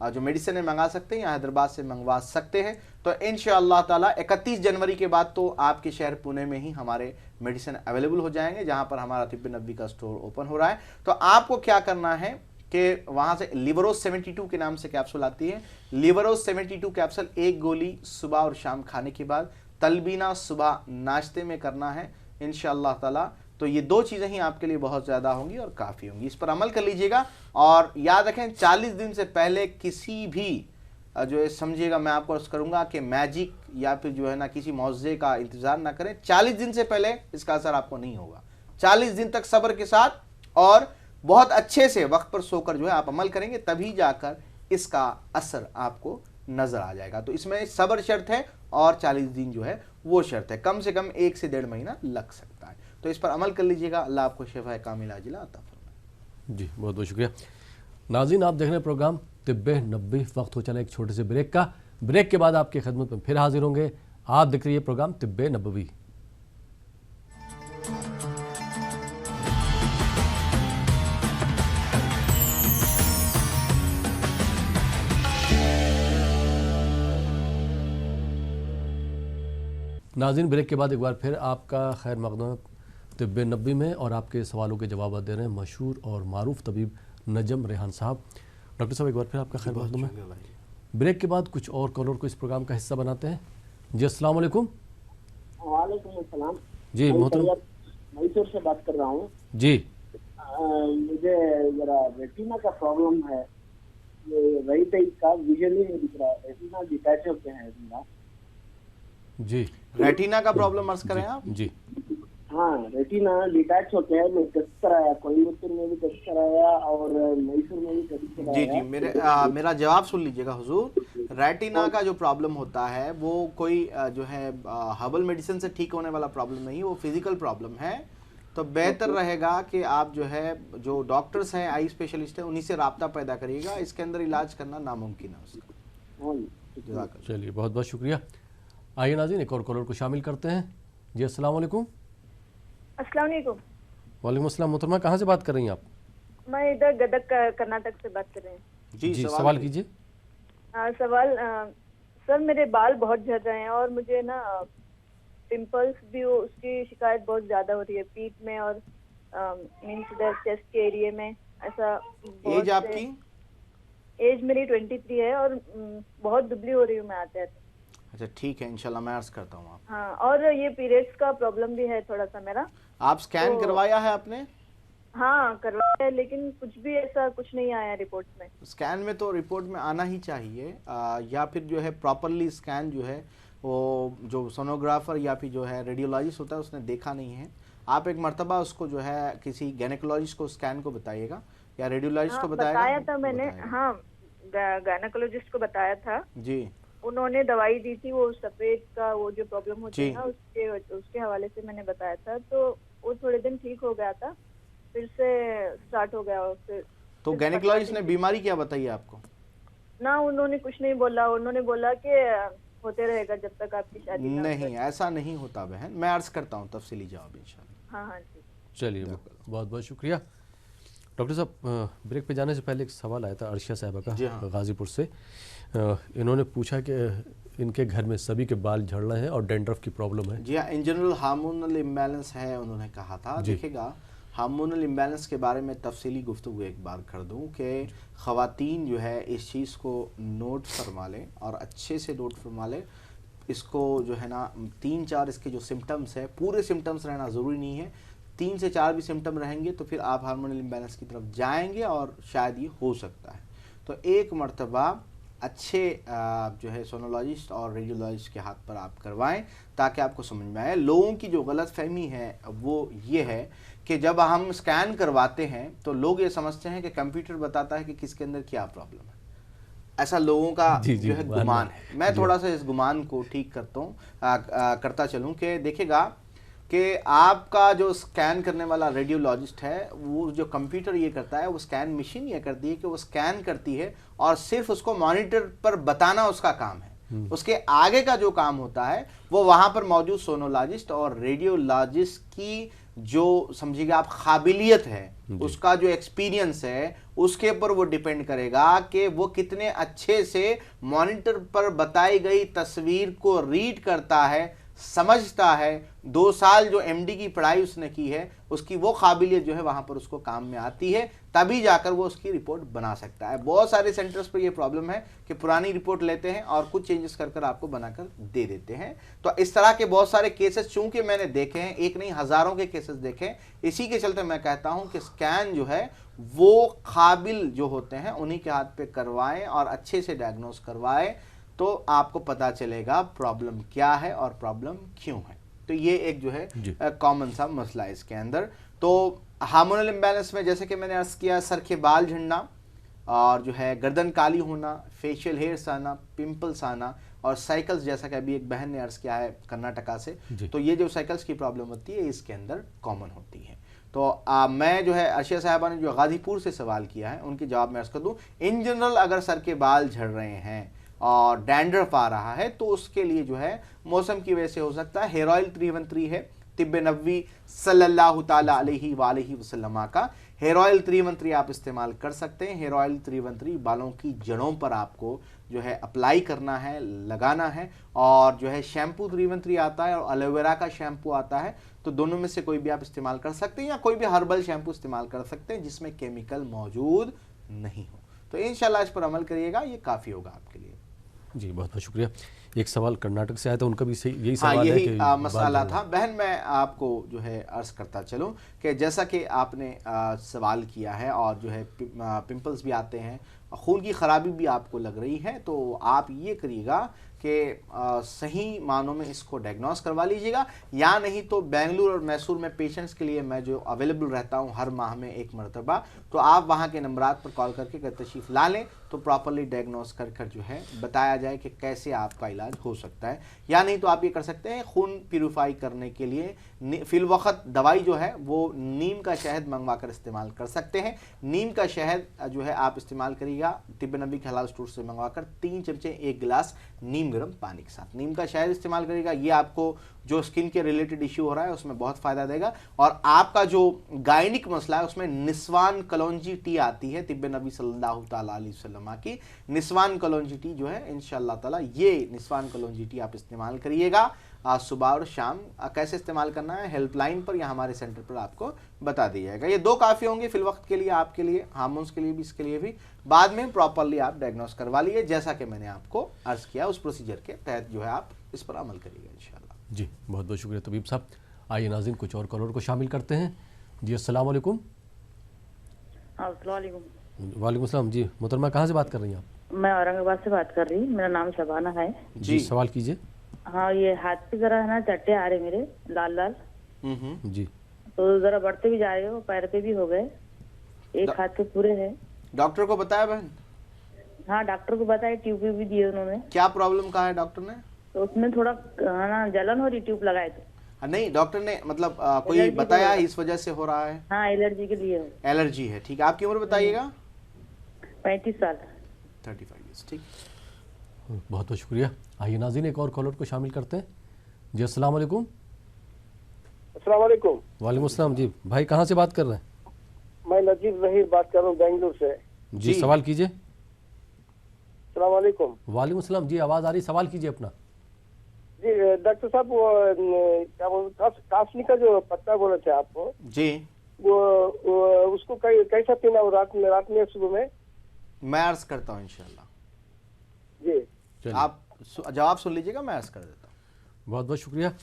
जो मेडिसिन मंगा सकते हैं या हैदराबाद से मंगवा सकते हैं। तो इंशाअल्लाह ताला 31 जनवरी के बाद तो आपके शहर पुणे में ही हमारे मेडिसिन अवेलेबल हो जाएंगे, जहां पर हमारा तिब्बे नबवी का स्टोर ओपन हो रहा है। तो आपको क्या करना है कि वहां से लिवरोज 72 के नाम से कैप्सूल आती है, लिवरोज 72 कैप्सूल 1 गोली सुबह और शाम खाने के बाद, तलबीना सुबह नाश्ते में करना है इंशाअल्लाह ताला। तो ये 2 चीज़ें ही आपके लिए बहुत ज़्यादा होंगी और काफ़ी होंगी, इस पर अमल कर लीजिएगा। और याद रखें 40 दिन से पहले किसी भी जो है समझिएगा, मैं आपको अर्ज करूँगा कि मैजिक या फिर जो है ना किसी मौज़े का इंतज़ार ना करें। 40 दिन से पहले इसका असर आपको नहीं होगा। 40 दिन तक सब्र के साथ और बहुत अच्छे से वक्त पर सोकर जो है आप अमल करेंगे, तभी जाकर इसका असर आपको नज़र आ जाएगा। तो इसमें सब्र शर्त है और 40 दिन जो है वो शर्त है, कम से कम 1 से 1.5 महीना लग सकता है। तो इस पर अमल कर लीजिएगा, अल्लाह आपको शिफा कामिल आजिला अता फरमाए। जी बहुत बहुत शुक्रिया। नाज़रीन, आप देख रहे हैं प्रोग्राम तिब्बे नबवी। वक्त हो चला एक छोटे से ब्रेक का। ब्रेक के बाद आपकी खिदमत में फिर हाजिर होंगे। आप देख रही है प्रोग्राम तिब्बे नबवी। नाज़रीन, ब्रेक के बाद एक बार फिर आपका खैर मक़दम तिब्बे नबवी में, और आपके सवालों के जवाब दे रहे हैं मशहूर और मारूफ तबीब नजम रेहान साहब। डॉक्टर साहब, एक बार फिर आपका खैर मक़दम है। ब्रेक के बाद कुछ और कॉलर को इस प्रोग्राम का हिस्सा बनाते हैं। जी अस्सलाम वालेकुम। वालेकुम अस्सलाम। जी मोहतरम, मैसूर से बात कर रहा हूँ जी। मुझे जरा रेटिना का प्रॉब्लम है, ये राइट आई का विजुअली नहीं दिख रहा है, रेटिना डिटैच होते हैं मेरा। जी रेटिना का प्रॉब्लम अर्ज करें आप? जी हाँ, रेटिना डिटैच होते हैं। मैं टेस्ट कराया, कोयम्बतूर में भी टेस्ट कराया और मैसूर में भी टेस्ट कराया। जी मेरा जवाब सुन लीजिएगा हुजूर। रेटिना का जो प्रॉब्लम होता है वो कोई जो है हर्बल मेडिसिन से ठीक होने वाला प्रॉब्लम नहीं, वो फिजिकल प्रॉब्लम है। तो बेहतर रहेगा कि आप जो है जो डॉक्टर्स हैं, आई स्पेशलिस्ट हैं, उन्हीं से राब्ता पैदा करिएगा। इसके अंदर इलाज करना नामुमकिन है उसका। चलिए बहुत बहुत शुक्रिया। आइए नाज़रीन, एक और कॉलर को शामिल करते हैं। जी अस्सलाम वालेकुम। अस्सलाम वालेकुम। वालेकुम अस्सलाम। मोहतरमा, कहाँ से बात कर रही हैं आप? मैं इधर गदक कर्नाटक से बात कर रहे हैं। जी सवाल कीजिए। सवाल सर, मेरे बाल बहुत झड़ रहे हैं और मुझे ना पिंपल्स भी उसकी शिकायत बहुत ज्यादा हो रही है पीठ में और मीन्स इधर चेस्ट के एरिया में। ऐसा एज आपकी? एज मेरी 23 है और बहुत दुबली हो रही हूँ मैं आते आते। अच्छा ठीक है, इंशाल्लाह मैं अर्ज करता हूँ आप। हाँ, और ये पीरियड्स का प्रॉब्लम भी है थोड़ा सा मेरा। आप स्कैन करवाया है आपने? हाँ करवाया है, लेकिन कुछ भी ऐसा कुछ नहीं आया रिपोर्ट में। स्कैन में तो रिपोर्ट में आना ही चाहिए, या फिर जो है प्रॉपरली स्कैन जो है वो जो सोनोग्राफर या फिर जो है रेडियोलॉजिस्ट होता है उसने देखा नहीं है। आप एक मर्तबा उसको जो है किसी गायनेकोलॉजिस्ट को स्कैन को बताइएगा या रेडियोलॉजिस्ट को बताया था मैंने। हाँ, गायनेकोलॉजिस्ट को बताया था जी। उन्होंने दवाई दी थी, वो सफेद का वो जो प्रॉब्लम होती है ना उसके हवाले से मैंने बताया था। तो वो थोड़े दिन ठीक हो गया था, फिर से स्टार्ट हो गया। फिर तो गायनेकोलॉजिस्ट ने बीमारी क्या बताई आपको? ना उन्होंने कुछ नहीं बोला, उन्होंने बोला कि होते रहेगा जब तक आपकी शादी नहीं, ऐसा नहीं होता बहन। मैं अर्ज करता हूँ तफसीली जवाब इंशाल्लाह। हाँ हाँ जी। चलिए बहुत बहुत शुक्रिया। डॉक्टर साहब, ब्रेक पे जाने से पहले एक सवाल आया था अर्शिया साहिबा का गाजीपुर से। इन्होंने पूछा कि इनके घर में सभी के बाल झड़ रहे हैं और डैंड्रफ की प्रॉब्लम है। जी हाँ, इन जनरल हार्मोनल इम्बैलेंस है उन्होंने कहा था। देखिएगा, हार्मोनल इम्बैलेंस के बारे में तफसीली गुफ्तगू एक बार कर दूं कि ख़वातीन जो है इस चीज़ को नोट फरमा लें और अच्छे से नोट फरमा लें। इसको जो है ना 3-4 इसके जो सिम्टम्स है, पूरे सिम्टम्स रहना ज़रूरी नहीं है, 3 से 4 भी सिम्टम रहेंगे तो फिर आप हार्मोनल इम्बैलेंस की तरफ जाएंगे और शायद ये हो सकता है। तो एक मरतबा अच्छे जो है सोनोलॉजिस्ट और रेडियोलॉजिस्ट के हाथ पर आप करवाएं ताकि आपको समझ में आए। लोगों की जो गलत फहमी है वो ये है कि जब हम स्कैन करवाते हैं तो लोग ये समझते हैं कि कंप्यूटर बताता है कि किसके अंदर क्या प्रॉब्लम है। ऐसा लोगों का जो है गुमान है। मैं थोड़ा सा इस गुमान को ठीक करता चलूँ कि देखिएगा कि आपका जो स्कैन करने वाला रेडियोलॉजिस्ट है, वो जो कंप्यूटर ये करता है, वो स्कैन मशीन ये करती है कि वो स्कैन करती है और सिर्फ उसको मॉनिटर पर बताना उसका काम है। उसके आगे का जो काम होता है वो वहाँ पर मौजूद सोनोलॉजिस्ट और रेडियोलॉजिस्ट की जो समझिएगा आप काबिलियत है, उसका जो एक्सपीरियंस है, उसके ऊपर वो डिपेंड करेगा कि वो कितने अच्छे से मॉनिटर पर बताई गई तस्वीर को रीड करता है, समझता है। 2 साल जो एमडी की पढ़ाई उसने की है, उसकी वो काबिलियत जो है वहाँ पर उसको काम में आती है, तभी जाकर वो उसकी रिपोर्ट बना सकता है। बहुत सारे सेंटर्स पर ये प्रॉब्लम है कि पुरानी रिपोर्ट लेते हैं और कुछ चेंजेस कर आपको बनाकर दे देते हैं। तो इस तरह के बहुत सारे केसेस चूंकि मैंने देखे हैं, एक नहीं हज़ारों के केसेस देखे, इसी के चलते मैं कहता हूँ कि स्कैन जो है वो काबिल जो होते हैं उन्हीं के हाथ पे करवाएं और अच्छे से डायग्नोस करवाएं, तो आपको पता चलेगा प्रॉब्लम क्या है और प्रॉब्लम क्यों है। तो ये एक जो है कॉमन सा मसला है इसके अंदर। तो हार्मोनल इम्बैलेंस में जैसे कि मैंने अर्ज़ किया, सर के बाल झड़ना और जो है गर्दन काली होना, फेशियल हेयर्स आना, पिंपल्स आना और साइकिल्स, जैसा कि अभी एक बहन ने अर्ज़ किया है कर्नाटका से, तो ये जो साइकिल्स की प्रॉब्लम होती है इसके अंदर कॉमन होती है। तो मैं जो है अर्शिया साहबा ने जो गाजीपुर से सवाल किया है उनके जवाब में अर्ज़ कर दूँ, इन जनरल अगर सर के बाल झड़ रहे हैं और डैंड्रफ आ रहा है तो उसके लिए जो है मौसम की वजह से हो सकता है। हेयर ऑयल 313 है, तिब्बे नबवी सल्लल्लाहु ताला अलैहि वसल्लम का हेयर ऑयल 313 आप इस्तेमाल कर सकते हैं। हेयर ऑयल 313 बालों की जड़ों पर आपको जो है अप्लाई करना है, लगाना है। और जो है शैम्पू 313 आता है और एलोवेरा का शैम्पू आता है, तो दोनों में से कोई भी आप इस्तेमाल कर सकते हैं या कोई भी हर्बल शैम्पू इस्तेमाल कर सकते हैं जिसमें केमिकल मौजूद नहीं हो। तो इंशाल्लाह इस पर अमल करिएगा, ये काफ़ी होगा आपके लिए। जी बहुत बहुत शुक्रिया। एक सवाल कर्नाटक से आया था, उनका भी यही सवाल है कि मसाला था। बहन मैं आपको जो है अर्ज़ करता चलूँ कि जैसा कि आपने सवाल किया है और जो है पिंपल्स भी आते हैं, खून की ख़राबी भी आपको लग रही है, तो आप ये करिएगा कि सही मानों में इसको डायग्नोस करवा लीजिएगा, या नहीं तो बेंगलुरु और मैसूर में पेशेंट्स के लिए मैं जो अवेलेबल रहता हूँ हर माह में एक मरतबा, तो आप वहाँ के नंबरात पर कॉल करके अगर तशरीफ़ ला लें तो प्रॉपरली डायग्नोस कर जो है बताया जाए कि कैसे आपका इलाज हो सकता है। या नहीं तो आप ये कर सकते हैं, खून प्यूरिफाई करने के लिए फिलवक्त दवाई जो है वो नीम का शहद मंगवा कर इस्तेमाल कर सकते हैं। नीम का शहद जो है आप इस्तेमाल करिएगा तिब्बे नबी के हलाल स्टोर से मंगवा कर 3 चमचे 1 गिलास नीम गर्म पानी के साथ नीम का शहद इस्तेमाल करिएगा। ये आपको जो स्किन के रिलेटेड इश्यू हो रहा है उसमें बहुत फ़ायदा देगा। और आपका जो गायनिक मसला है उसमें निस्वान कलौंजी टी आती है तिब्बे नबी सल्लल्लाहु ताला अलैहि वसल्लम की, निस्वान कलौंजी टी जो है इंशाअल्लाह ताला, ये निस्वान कलौंजी टी आप इस्तेमाल करिएगा सुबह और शाम। कैसे इस्तेमाल करना है हेल्पलाइन पर या हमारे सेंटर पर आपको बता दिया जाएगा। ये 2 काफ़ी होंगे फिल वक्त के लिए, आपके लिए, हार्मोन्स के लिए भी, इसके लिए भी। बाद में प्रॉपरली आप डायग्नोस करवा लिए जैसा कि मैंने आपको अर्ज़ किया, उस प्रोसीजर के तहत जो है आप इस पर अमल करिएगा इंशाअल्लाह। जी बहुत बहुत शुक्रिया तबीब साहब। आइए नाज़रीन कुछ और कॉलर को शामिल करते हैं। जी अस्सलाम वालेकुम। वालेकुम सलाम। जी मोहतरमा कहाँ से बात कर रही हैं आप? मैं औरंगाबाद से बात कर रही हूँ, मेरा नाम शबाना है। जी सवाल कीजिए। हाँ, ये हाथ पे जरा है ना चट्टे आ रहे मेरे, लाल लाल। जी तो जरा बढ़ते भी जा रहे हो, पैर पे भी हो गए, एक हाथ पे पूरे हैं। डॉक्टर को बताया बहन? हाँ डॉक्टर को बताया, ट्यूब भी दिए उन्होंने। क्या प्रॉब्लम कहा है डॉक्टर ने? तो उसमें थोड़ा ना जलन हो रही, ट्यूब लगाए थे। नहीं डॉक्टर ने मतलब कोई बताया इस वजह से हो रहा है? हाँ एलर्जी के लिए। एलर्जी है, ठीक है। आपकी उम्र बताइएगा? 35 साल। 35 ईयर्स, ठीक। बहुत बहुत शुक्रिया। आइए नाज़रीन एक और कॉलर को शामिल करते हैं। जी अस्सलाम वालेकुम। अस्सलाम वालेकुम। वालेकुम अस्सलाम। जी भाई कहाँ से बात कर रहे हैं? मैं नजीब जहीर बात कर रहा हूँ बेंगलुरु से। जी सवाल कीजिए। अस्सलाम वालेकुम। वालेकुम सलाम जी, आवाज़ आ रही, सवाल कीजिए अपना। जी डॉक्टर साहब, वो क्या बोलते कासनी का जो पत्ता बोले थे आपको जी, वो उसको कैसा पीना हो, रात में सुबह में? मैं अर्ज करता हूँ इंशाल्लाह। जी आप जवाब सुन लीजिएगा, मैं अर्ज कर देता हूँ। बहुत बहुत शुक्रिया।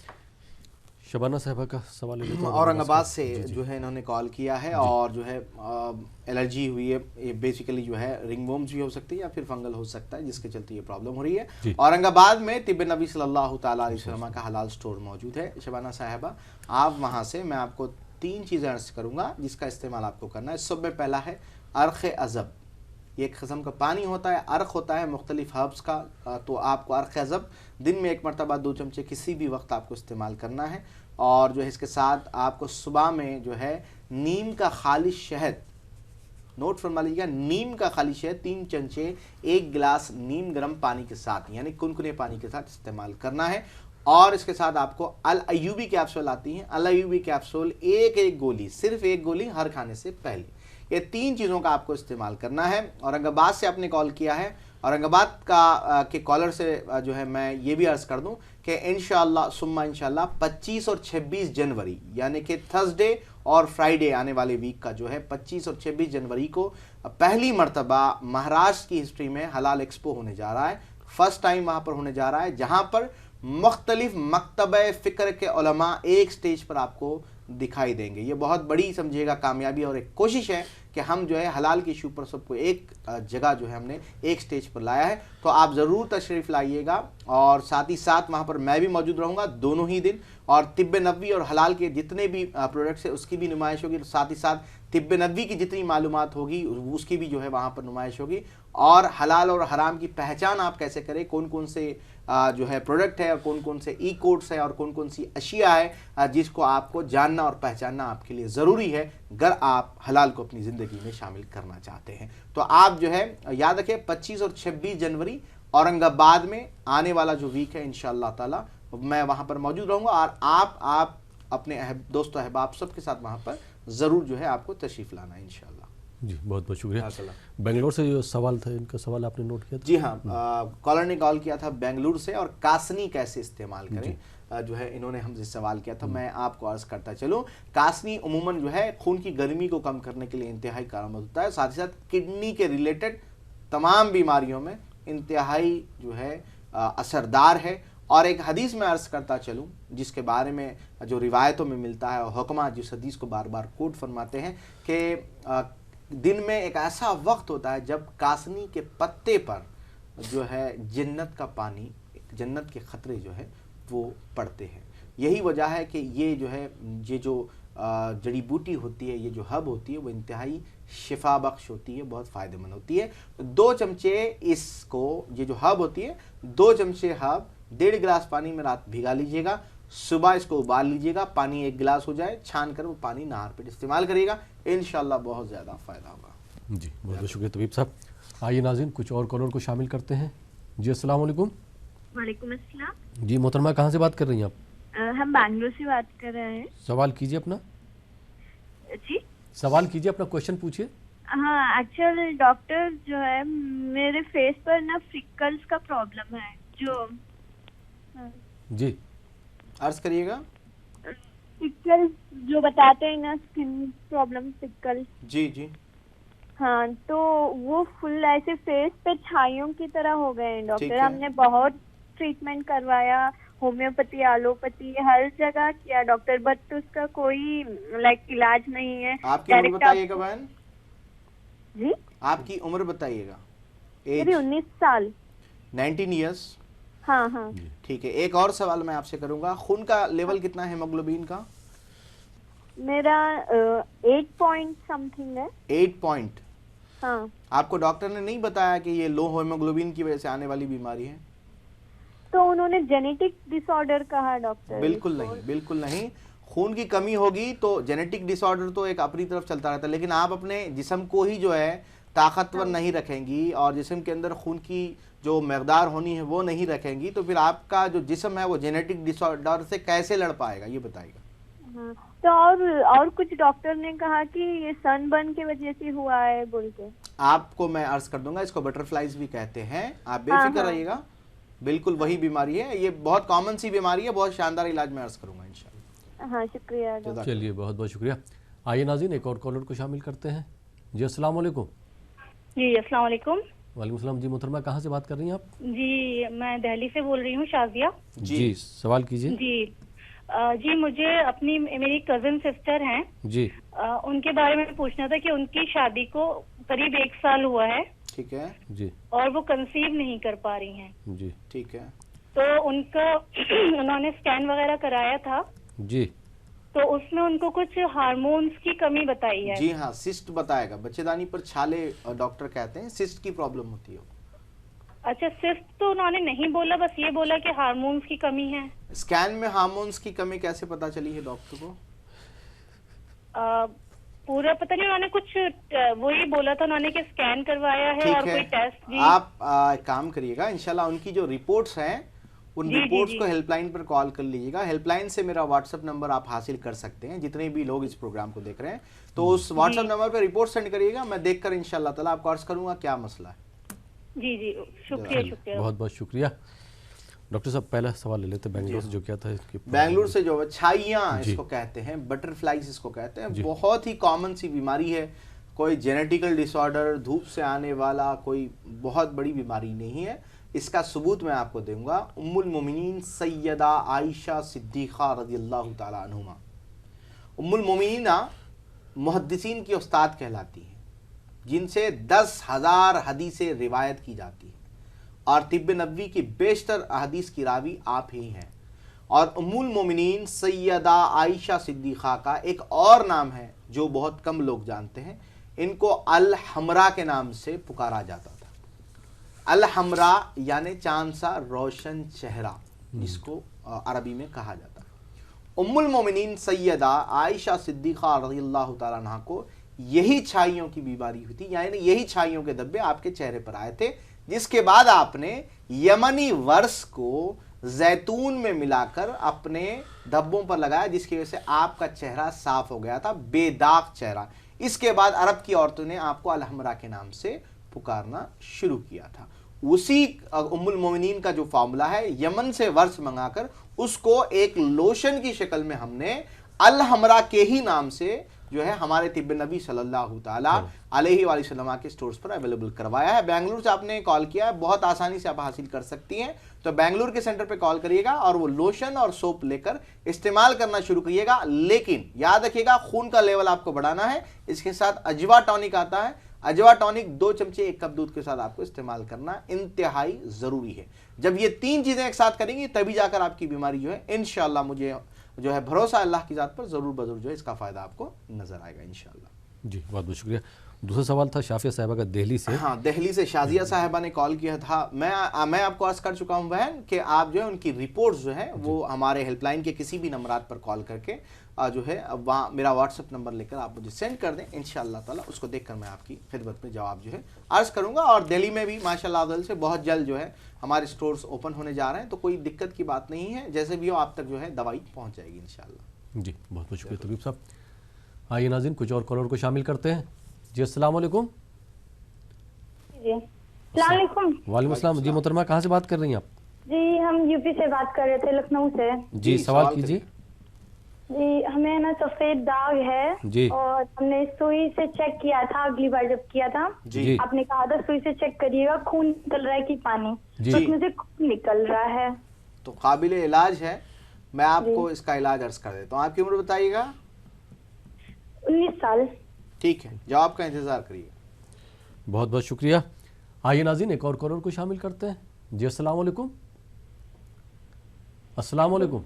शबाना साहबा का सवाल ले लेते हैं। औरंगाबाद से जो है इन्होंने कॉल किया है और जो है एलर्जी हुई है, ये बेसिकली जो है रिंग वोम्स भी हो सकती है या फिर फंगल हो सकता है, जिसके चलते ये प्रॉब्लम हो रही है। औरंगाबाद में तिब्बे नबी सल्लल्लाहु ताला अलैहि वसल्लम का हलाल स्टोर मौजूद है। शबाना साहबा, आप वहाँ से, मैं आपको 3 चीज़ें अर्ज करूँगा जिसका इस्तेमाल आपको करना है। सब पहला है अर्क़ अज़ब, ये एक किस्म का पानी होता है, अर्क होता है मुख्तलिफ हर्ब्स का। तो आपको अर्क अज़ब दिन में 1 मरतबा 2 चमचे किसी भी वक्त आपको इस्तेमाल करना है। और जो है इसके साथ आपको सुबह में जो है नीम का खालिश शहद, नोट फरमा लीजिएगा, नीम का खाली शहद 3 चमचे 1 गिलास नीम गर्म पानी के साथ, यानी कुनकुने पानी के साथ इस्तेमाल करना है। और इसके साथ आपको अल अयूबी कैप्सूल आती हैं, अल अयूबी कैप्सूल एक गोली, सिर्फ 1 गोली हर खाने से पहले, ये 3 चीज़ों का आपको इस्तेमाल करना है। औरंगाबाद से आपने कॉल किया है, औरंगाबाद का के कॉलर से जो है मैं ये भी अर्ज़ कर दूं कि इंशाअल्लाह सुम्मा इंशाअल्लाह 25 और 26 जनवरी यानी कि थर्सडे और फ्राइडे आने वाले वीक का जो है 25 और 26 जनवरी को पहली मरतबा महाराष्ट्र की हिस्ट्री में हलाल एक्सपो होने जा रहा है। फर्स्ट टाइम वहाँ पर होने जा रहा है, जहाँ पर मुख्तलिफ मकतबे फ़िक्र के उलमा एक स्टेज पर आपको दिखाई देंगे। ये बहुत बड़ी समझिएगा कामयाबी और एक कोशिश है कि हम जो है हलाल के इशू पर सबको एक जगह जो है हमने एक स्टेज पर लाया है। तो आप ज़रूर तशरीफ़ लाइएगा और साथ ही साथ वहाँ पर मैं भी मौजूद रहूँगा दोनों ही दिन, और तिब्बे नबवी और हलाल के जितने भी प्रोडक्ट्स हैं उसकी भी नुमाइश होगी। साथ ही साथ तिब्बे नबवी की जितनी मालूमात होगी उसकी भी जो है वहाँ पर नुमाइश होगी। और हलाल और हराम की पहचान आप कैसे करें, कौन कौन से जो है प्रोडक्ट है और कौन कौन से ई कोड्स है और कौन कौन सी अशिया है जिसको आपको जानना और पहचानना आपके लिए ज़रूरी है अगर आप हलाल को अपनी ज़िंदगी में शामिल करना चाहते हैं। तो आप जो है याद रखें 25 और 26 जनवरी औरंगाबाद में आने वाला जो वीक है इंशाअल्लाह ताला मैं वहाँ पर मौजूद रहूँगा और आप अपने दोस्तों अहबाब सब के साथ वहाँ पर ज़रूर जो है आपको तशरीफ़ लाना है इंशाअल्लाह। जी बहुत बहुत शुक्रिया। बेंगलोर से जो सवाल था, इनका सवाल आपने नोट किया था? जी हाँ, कॉलर ने कॉल किया था बेंगलुरु से, और कासनी कैसे इस्तेमाल करें जो है इन्होंने हमसे सवाल किया था। मैं आपको अर्ज़ करता चलूँ, कासनी उमूमन जो है खून की गर्मी को कम करने के लिए इंतहाई कारगर होता है, साथ ही साथ किडनी के रिलेटेड तमाम बीमारियों में इंतहाई जो है असरदार है। और एक हदीस में अर्ज़ करता चलूँ जिसके बारे में जो रिवायतों में मिलता है और हुक्मा जिस हदीस को बार बार कोट फरमाते हैं कि दिन में एक ऐसा वक्त होता है जब कासनी के पत्ते पर जो है जन्नत का पानी, जन्नत के ख़तरे जो है वो पड़ते हैं। यही वजह है कि ये जो है ये जो जड़ी बूटी होती है, ये जो हब होती है वो इंतहाई शिफा बख्श होती है, बहुत फ़ायदेमंद होती है। 2 चमचे इसको, ये जो हब होती है 2 चमचे हब 1.5 गिलास पानी में रात भिगा लीजिएगा, सुबह इसको उबाल लीजिएगा, पानी 1 गिलास हो जाए, छान कर वो पानी नहार पे इस्तेमाल करिएगा, इंशाअल्लाह बहुत ज़्यादा फ़ायदा होगा। जी बहुत बहुत शुक्रिया तबीब साहब। आइए नाज़रीन कुछ और कॉलर को शामिल करते हैं। जी अस्सलाम वालेकुम। वालेकुम अस्सलाम। जी मोहतरमा, कहाँ से बात कर रही हैं आप? हम बैंगलोर से बात कर रहे हैं। सवाल कीजिए अपना। जी सवाल कीजिए, अपना क्वेश्चन पूछिए। हाँ, एक्चुअल डॉक्टर जो है मेरे फेस पर ना फ्रिकल्स का प्रॉब्लम है जो जी अर्ज करिएगा। फ्रिकल्स जो बताते हैं ना, स्किन प्रॉब्लम फ्रिकल्स। जी जी हाँ, तो वो फुल ऐसे फेस पे छाइयों की तरह हो गए हैं डॉक्टर। हमने बहुत ट्रीटमेंट करवाया, होम्योपैथी, एलोपैथी, हर जगह किया डॉक्टर, बट उसका कोई इलाज नहीं है। आपकी उम्र बताइएगा बहन? जी आपकी उम्र बताइएगा। मेरी 19 साल। 19 ईयर्स। हाँ हाँ ठीक है। एक और सवाल मैं आपसे करूंगा, खून का लेवल कितना है हीमोग्लोबिन का? मेरा 8 पॉइंट समथिंग है। 8 पॉइंट। हाँ। आपको डॉक्टर ने नहीं बताया कि ये लो हीमोग्लोबिन की वजह से आने वाली बीमारी है? तो उन्होंने जेनेटिक डिसऑर्डर कहा डॉक्टर। बिल्कुल नहीं, बिल्कुल नहीं। खून की कमी होगी तो जेनेटिक डिसऑर्डर तो एक अपनी तरफ चलता रहता है, लेकिन आप अपने जिस्म को ही जो है ताकतवर नहीं रखेंगी और जिस्म के अंदर खून की जो मकदार होनी है वो नहीं रखेंगी, तो फिर आपका जो जिस्म है वो जेनेटिक डिसऑर्डर से कैसे लड़ पाएगा, ये बताइएगा। हाँ, तो और कुछ डॉक्टर ने कहा कि ये सनबर्न की वजह से हुआ है बोल के। आपको मैं अर्ज कर दूंगा, इसको बटरफ्लाइज भी कहते हैं, आप बेफिक्र रहिएगा, बिल्कुल वही बीमारी है, ये बहुत कॉमन सी बीमारी है, बहुत शानदार इलाज मैं अर्ज करूंगा इंशाल्लाह। हाँ शुक्रिया डॉक्टर। चलिए बहुत बहुत शुक्रिया। आइए नाज़रीन एक और कॉलर को शामिल करते हैं। जी अस्सलाम वालेकुम। जी अस्सलाम वालेकुम। वालेकुम सलाम। जी मोहतरमा कहाँ से बात कर रही हैं आप? जी मैं दिल्ली से बोल रही हूँ, शाजिया। जी सवाल कीजिए। जी मुझे अपनी मेरी कजिन सिस्टर हैं जी, उनके बारे में पूछना था कि उनकी शादी को करीब 1 साल हुआ है। ठीक है जी। और वो कंसीव नहीं कर पा रही हैं। जी ठीक है। तो उनका उन्होंने स्कैन वगैरह कराया था जी, तो उसमें उनको कुछ हार्मोन्स की कमी बताई है। जी हाँ, सिस्ट बताएगा, बच्चेदानी पर छाले डॉक्टर कहते हैं, सिस्ट की प्रॉब्लम होती है। अच्छा, सिस्ट तो उन्होंने नहीं बोला, बस ये बोला कि हार्मोन्स की कमी है। स्कैन में हार्मोन्स की कमी कैसे पता चली है डॉक्टर को? पूरा पता नहीं, उन्होंने कुछ वही बोला था उन्होंने कि स्कैन करवाया है और कोई टेस्ट भी। आप काम करिएगा, इंशाल्लाह उनकी जो रिपोर्ट्स हैं उन रिपोर्ट्स को हेल्पलाइन पर कॉल कर लीजिएगा। हेल्पलाइन से मेरा व्हाट्सएप नंबर आप हासिल कर सकते हैं, जितने भी लोग इस प्रोग्राम को देख रहे हैं, तो उस व्हाट्सएप नंबर पर रिपोर्ट सेंड करिएगा, मैं देखकर इंशाल्लाह ताला आपको अर्ज करूंगा क्या मसला है। जी जी शुक्रिया शुक्रिया, बहुत बहुत शुक्रिया। डॉक्टर साहब पहला सवाल ले लेते हैं, बेंगलुरु से जो क्या था इसकी। बेंगलुरु से जो छाइयाँ इसको कहते हैं, बटरफ्लाइज इसको कहते हैं, बहुत ही कॉमन सी बीमारी है, कोई जेनेटिकल डिसऑर्डर, धूप से आने वाला कोई बहुत बड़ी बीमारी नहीं है। इसका सबूत मैं आपको दूंगा। उम्मुल मोमिनीन सैयदा आयशा सिद्दीक़ा रज़ियल्लाहु ताला अन्हुमा, उम्मुल मोमिनीना मुहद्दिसीन की उस्ताद कहलाती हैं, जिनसे 10,000 हदीसें रिवायत की जाती हैं, और तिब्ब नबवी की बेशतर हदीस की रावी आप ही हैं। और उम्मुल मोमिनीन सैयदा आयशा सिद्दीक़ा का एक और नाम है जो बहुत कम लोग जानते हैं, इनको अल हमरा के नाम से पुकारा जाता था। अल हमरा यानी चांद सा रोशन चेहरा, जिसको अरबी में कहा जाता है। उम्मुल मोमिनीन सैयदा आयशा सिद्दीक़ा रज़ियल्लाहु ताला अन्हा को यही छाइयों की बीमारी हुई थी, यानी यही छाइयों के धब्बे आपके चेहरे पर आए थे, जिसके बाद आपने यमनी वर्स को जैतून में मिलाकर अपने धब्बों पर लगाया, जिसकी वजह से आपका चेहरा साफ हो गया था, बेदाग चेहरा। इसके बाद अरब की औरतों ने आपको अल हमरा के नाम से पुकारना शुरू किया था। उसी उम्मुल मोमिनीन का जो फॉर्मूला है, यमन से वर्ष मंगाकर उसको एक लोशन की शक्ल में हमने अल हमरा के ही नाम से जो है हमारे तिब्ब नबी सल्लल्लाहु ताला अलैहि वसल्लम के स्टोर्स पर अवेलेबल करवाया है। बेंगलुरु से आपने कॉल किया है, बहुत आसानी से आप हासिल कर सकती हैं, तो बेंगलुरु के सेंटर पे कॉल करिएगा और वो लोशन और सोप लेकर इस्तेमाल करना शुरू करिएगा। लेकिन याद रखिएगा, खून का लेवल आपको बढ़ाना है। इसके साथ अजवा टॉनिक आता है, अजवा टॉनिक 2 चमचे 1 कप दूध के साथ आपको इस्तेमाल करना इंतहाई जरूरी है। जब ये 3 चीजें एक साथ करेंगी तभी जाकर आपकी बीमारी जो है इंशाल्लाह, मुझे जो है भरोसा अल्लाह की जात पर, जरूर बजरूर जो है इसका फायदा आपको नजर आएगा इंशाल्लाह। जी बहुत बहुत शुक्रिया। दूसरा सवाल था शाफिया साहिबा का दिल्ली से। हाँ, दिल्ली से शाजिया साहिबा ने कॉल किया था। मैं आपको अर्ज कर चुका हूँ बहन कि आप जो है उनकी रिपोर्ट्स जो है वो हमारे हेल्पलाइन के किसी भी नंबरात पर कॉल करके जो है वहाँ मेरा व्हाट्सएप नंबर लेकर आप मुझे सेंड कर दें, इंशाअल्लाह ताला उसको देखकर मैं आपकी खिदमत में जवाब जो है अर्ज करूँगा। और दिल्ली में भी माशाअल्लाह अफ़ज़ल से बहुत जल्द जो है हमारे स्टोर्स ओपन होने जा रहे हैं, तो कोई दिक्कत की बात नहीं है, जैसे भी हो आप तक जो है दवाई पहुँच जाएगी इंशाअल्लाह। जी बहुत बहुत शुक्रिया तबीब साहब। आइए नाज़रीन कुछ और कॉलर को शामिल करते हैं। जी अस्सलाम वालेकुम। वालेकुम अस्सलाम। जी मोहतरमा कहाँ से बात कर रही हैं आप? जी हम यूपी से बात कर रहे थे, लखनऊ से। जी सवाल कीजिए। जी हमें ना सफेद दाग है जी, और हमने सुई से चेक किया था, अगली बार जब किया था जी, आपने कहा था सुई से चेक करिएगा खून निकल रहा है कि पानी, तो उसमें से खून निकल रहा है, तो काबिल इलाज है। मैं आपको इसका इलाज अर्ज कर देता हूँ। आपकी उम्र बताइएगा? 19 साल। ठीक है, जवाब का इंतजार करिए। बहुत बहुत शुक्रिया। आइए नाज़रीन एक और कॉलर को शामिल करते हैं। जी अस्सलाम वालेकुम। अस्सलाम वालेकुम।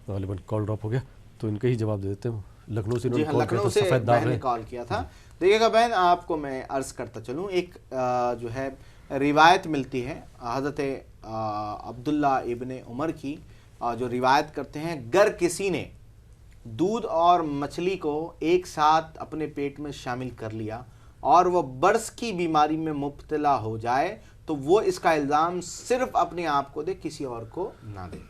गालिबन कॉल ड्रॉप हो गया, तो इनके ही जवाब दे देते हैं। लखनऊ से लखनऊ से बहन ने कॉल किया था। देखिएगा बहन, आपको मैं अर्ज करता चलूँ, एक जो है रिवायत मिलती है हज़रत अब्दुल्ला इब्ने उमर की, जो रिवायत करते हैं, गर किसी ने दूध और मछली को एक साथ अपने पेट में शामिल कर लिया और वह बर्स की बीमारी में मुब्तला हो जाए तो वो इसका इल्ज़ाम सिर्फ अपने आप को दे, किसी और को ना दे।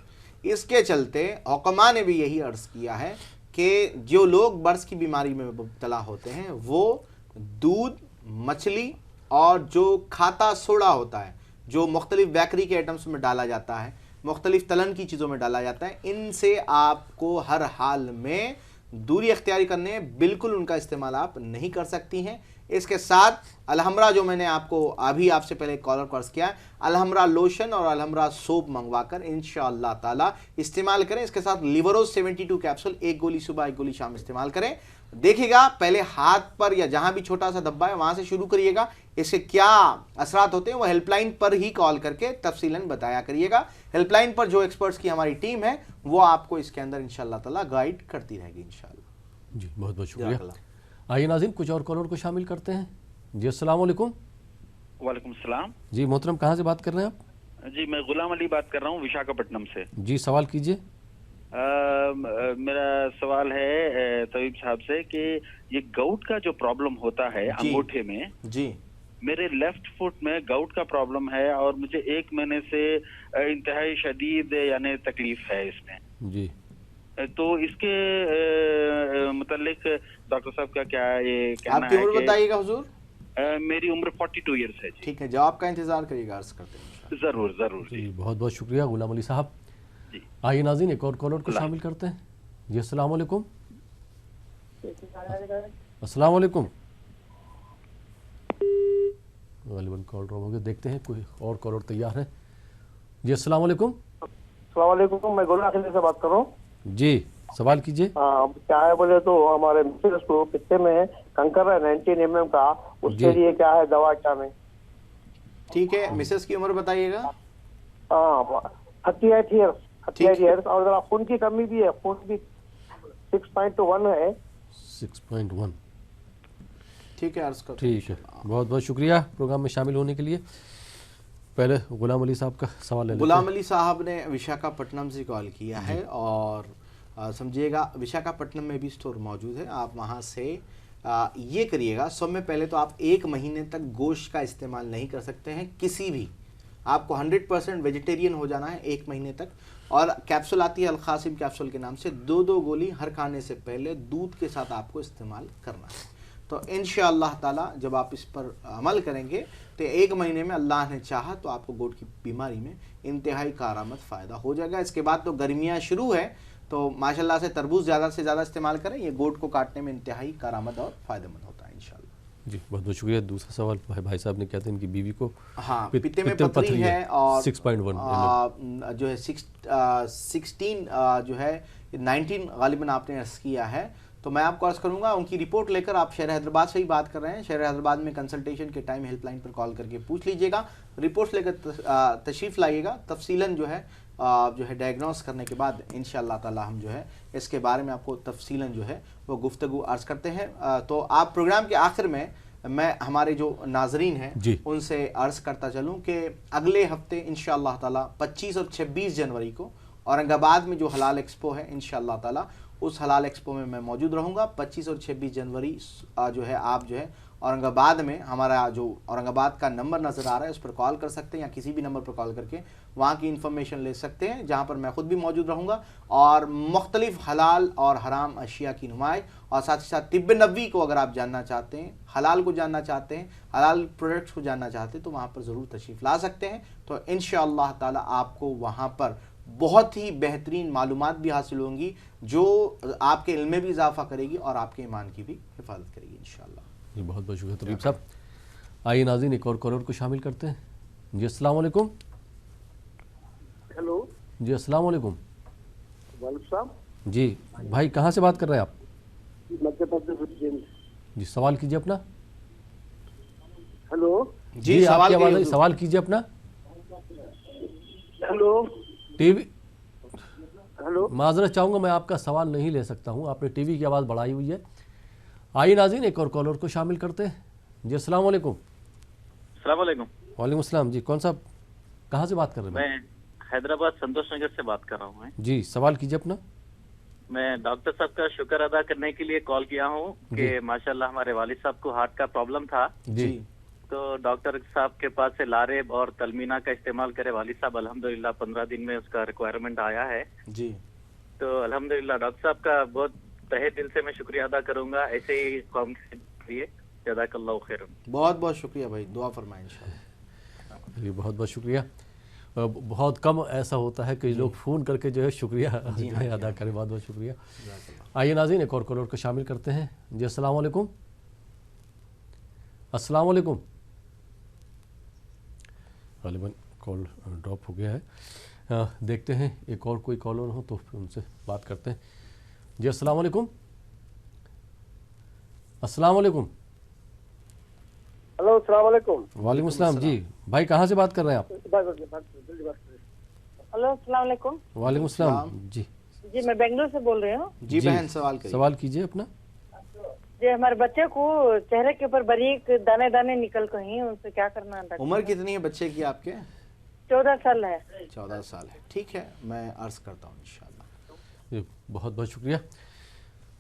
इसके चलते हुक्मा ने भी यही अर्ज़ किया है कि जो लोग बर्स की बीमारी में मुब्तला होते हैं वो दूध, मछली और जो खाता सोडा होता है, जो मुख्तलिफ बेकरी के आइटम्स में डाला जाता है, मुख्तलिफ तलन की चीज़ों में डाला जाता है, इनसे आपको हर हाल में दूरी अख्तियारी करने हैं, बिल्कुल उनका इस्तेमाल आप नहीं कर सकती हैं। इसके साथ अलहमरा, जो मैंने आपको अभी आपसे पहले कॉलर को अर्ज़ किया, अलहमरा लोशन और अलहमरा सोप मंगवाकर इंशाअल्लाह ताला इस्तेमाल करें। इसके साथ लिवरोज 72 कैप्सूल, 1 गोली सुबह 1 गोली शाम इस्तेमाल करें। देखिएगा, पहले हाथ पर या जहां भी छोटा सा धब्बा है वहां से शुरू करिएगा। इसके क्या असरात होते हैं वो हेल्पलाइन पर ही कॉल करके तफसीलन बताया करिएगा। हेल्पलाइन पर जो एक्सपर्ट्स की हमारी टीम है वो आपको इसके अंदर इंशाअल्लाह ताला गाइड करती रहेगी इंशाअल्लाह। जी, बहुत बहुत शुक्रिया। आइए नाज़रीन, कुछ और कॉलर को शामिल करते हैं। जी, अस्सलाम वालेकुम। वालेकुम सलाम। जी मोहतरम, कहाँ से बात कर रहे हैं आप? जी, मैं गुलाम अली बात कर रहा हूँ विशाखापट्टनम से। जी, सवाल कीजिए। मेरा सवाल है तबीब साहब से कि ये गाउट का जो प्रॉब्लम होता है अंगूठे में, जी मेरे लेफ्ट फुट में गाउट का प्रॉब्लम है और मुझे 1 महीने से इंतहाई शदीद यानी तकलीफ है इसमें जी। तो इसके मुतालिक डॉक्टर साहब का क्या ये कहना है? आपकी उम्र बताइएगा हुजूर। मेरी उम्र 42 ईयर्स है। ठीक है, जवाब का इंतजार करिएगा, अर्ज करते हैं। जरूर जरूर जी, बहुत बहुत शुक्रिया गुलाम अली साहब। आइए नाज़रीन, एक और कॉलर को शामिल करते हैं। जी, अस्सलाम वालेकुम। अस्सलाम वालेकुम। गालिबन कॉल ड्रॉप हो गया, देखते हैं कोई और कॉलर तैयार है। जी, अस्सलाम वालेकुम। अस्सलाम वालेकुम, मैं गोला से बात कर रहा हूँ। जी, सवाल कीजिए। हाँ, क्या है बोले तो हमारे मिसेस को पित्ते में कंकर है 19 mm का, उसके लिए क्या है दवा क्या नहीं? ठीक है, मिसेस की उम्र बताइएगा। 38 ईयर्स और जरा खून की कमी भी है, खून भी 6.1 है। 6.1, ठीक है, अर्ज कर। ठीक है, बहुत बहुत शुक्रिया प्रोग्राम में शामिल होने के लिए। पहले गुलाम अली साहब का सवाल ले। गुलाम अली साहब ने विशाखापट्टनम से कॉल किया है और समझिएगा विशाखापट्टनम में भी स्टोर मौजूद है। आप वहाँ से ये करिएगा, सब में पहले तो आप 1 महीने तक गोश्त का इस्तेमाल नहीं कर सकते हैं किसी भी। आपको 100% वेजिटेरियन हो जाना है 1 महीने तक। और कैप्सूल आती है अल-कासिम कैप्सूल के नाम से, 2 गोली हर खाने से पहले दूध के साथ आपको इस्तेमाल करना है। तो इंशाअल्लाह ताला जब आप इस पर अमल करेंगे तो 1 महीने में अल्लाह ने चाहा तो आपको गोट की बीमारी में इंतहाई कारआमद फ़ायदा हो जाएगा। इसके बाद तो गर्मियाँ शुरू है तो माशाल्लाह से तरबूज ज़्यादा से ज़्यादा इस्तेमाल करें, ये गोट को काटने में इंतहाई कारआमद और फ़ायदेमंद होता है इंशाअल्लाह। जी, बहुत बहुत शुक्रिया। दूसरा सवाल भाई साहब ने कहते हैं इनकी बीवी को पित्ते में पथरी है और 6.1 जो है 16 जो है 19 गालिबन आपने अर्ज़ किया है। तो मैं आपको अर्ज़ करूंगा उनकी रिपोर्ट लेकर, आप शहर हैदराबाद से ही बात कर रहे हैं, शहर हैदराबाद में कंसल्टेशन के टाइम हेल्पलाइन पर कॉल करके पूछ लीजिएगा। रिपोर्ट्स लेकर तशरीफ़ लाइएगा, तफसीलन जो है डायग्नोस करने के बाद इंशाअल्लाह ताला हम जो है इसके बारे में आपको तफसीलन जो है वो गुफ्तगू अर्ज़ करते हैं। तो आप प्रोग्राम के आखिर में मैं हमारे जो नाजरीन हैं उनसे अर्ज़ करता चलूँ कि अगले हफ्ते इंशाअल्लाह ताला 25 और 26 जनवरी को औरंगाबाद में जो हलाल एक्सपो है इंशाअल्लाह ताला उस हलाल एक्सपो में मैं मौजूद रहूँगा। 25 और 26 जनवरी जो है आप जो है औरंगाबाद में, हमारा जो औरंगाबाद का नंबर नज़र आ रहा है उस पर कॉल कर सकते हैं या किसी भी नंबर पर कॉल करके वहाँ की इन्फॉर्मेशन ले सकते हैं, जहाँ पर मैं ख़ुद भी मौजूद रहूँगा और मुख्तलिफ हलाल और हराम अशिया की नुमाइश और साथ ही साथ तिब्ब नबवी को अगर आप जानना चाहते हैं, हलाल को जानना चाहते हैं, हलाल प्रोडक्ट्स को जानना चाहते हैं तो वहाँ पर ज़रूर तशरीफ़ ला सकते हैं। तो इंशाअल्लाह ताला आपको वहाँ पर बहुत ही बेहतरीन मालूमात भी हासिल होंगी जो आपके इल्म में भी इजाफा करेगी और आपके ईमान की भी हिफाजत करेगी इंशाअल्लाह। जी, बहुत बहुत शुक्रिया तबीब साहब। आइए नाज़रीन, एक और कॉलर को शामिल करते हैं। जी, अस्सलाम वालेकुम। हेलो। जी, अस्सलाम वालेकुम। वालेकुम सलाम। जी भाई, कहाँ से बात कर रहे हैं आप? मध्य प्रदेश। जी, सवाल कीजिए अपना। हेलो। जी, आपकी आवाज़ आई, सवाल कीजिए अपना। हेलो। टीवी। हेलो। माजरत चाहूँगा, मैं आपका सवाल नहीं ले सकता हूँ, आपने टीवी की आवाज़ बढ़ाई हुई है। आइए नाज़रीन, एक और कॉलर को शामिल करते हैं। जी, अस्सलाम वालेकुम। अस्सलाम वालेकुम। वालेकुम अस्सलाम। जी, कौन साहब, कहाँ से बात कर रहे हैं? मैं हैदराबाद संतोष नगर से बात कर रहा हूँ। जी, सवाल कीजिए अपना। मैं डॉक्टर साहब का शुक्र अदा करने के लिए कॉल किया हूँ कि माशाल्लाह हमारे वालिद साहब को हार्ट का प्रॉब्लम था जी, तो डॉक्टर साहब के पास से लारेब और तलमीना का इस्तेमाल करे वालिद साहब, अल्हम्दुलिल्लाह 15 दिन में उसका रिक्वायरमेंट आया है जी। तो अल्हम्दुलिल्लाह डॉक्टर साहब का बहुत तहे दिल से मैं शुक्रिया अदा करूंगा, ऐसे ही कौम के लिए जज़ाकल्लाहु खैरन। बहुत बहुत शुक्रिया भाई, दुआ फरमाएं इंशाल्लाह। जी बहुत बहुत शुक्रिया। बहुत कम ऐसा होता है कि लोग फ़ोन करके जो है शुक्रिया जो है अदा करें। बहुत बहुत शुक्रिया। आइए नाज़रीन एक और कॉलर को शामिल करते हैं। जी अस्सलाम वालेकुम। अस्सलाम वालेकुम। गालिबन कॉल ड्रॉप हो गया है। देखते हैं एक और कोई कॉलर हो तो फिर उनसे बात करते हैं। जी अस्सलाम वालेकुम। अस्सलाम वालेकुम। हेलो अस्सलाम वालेकुम। वालेकुम अस्सलाम। जी भाई कहाँ से बात कर रहे हैं आप? हेलो अस्सलाम वालेकुम। वालेकुम अस्सलाम। जी जी मैं बेंगलुरु से बोल रही हूँ। जी बहन सवाल करिए। सवाल कीजिए अपना। जी हमारे बच्चे को चेहरे के ऊपर बारीक दाने दाने निकल कर हैं, उनसे क्या करना है? उम्र कितनी है बच्चे की आपके? 14 साल है। 14 साल है, ठीक है मैं अर्ज करता हूँ इंशाल्लाह। बहुत बहुत शुक्रिया।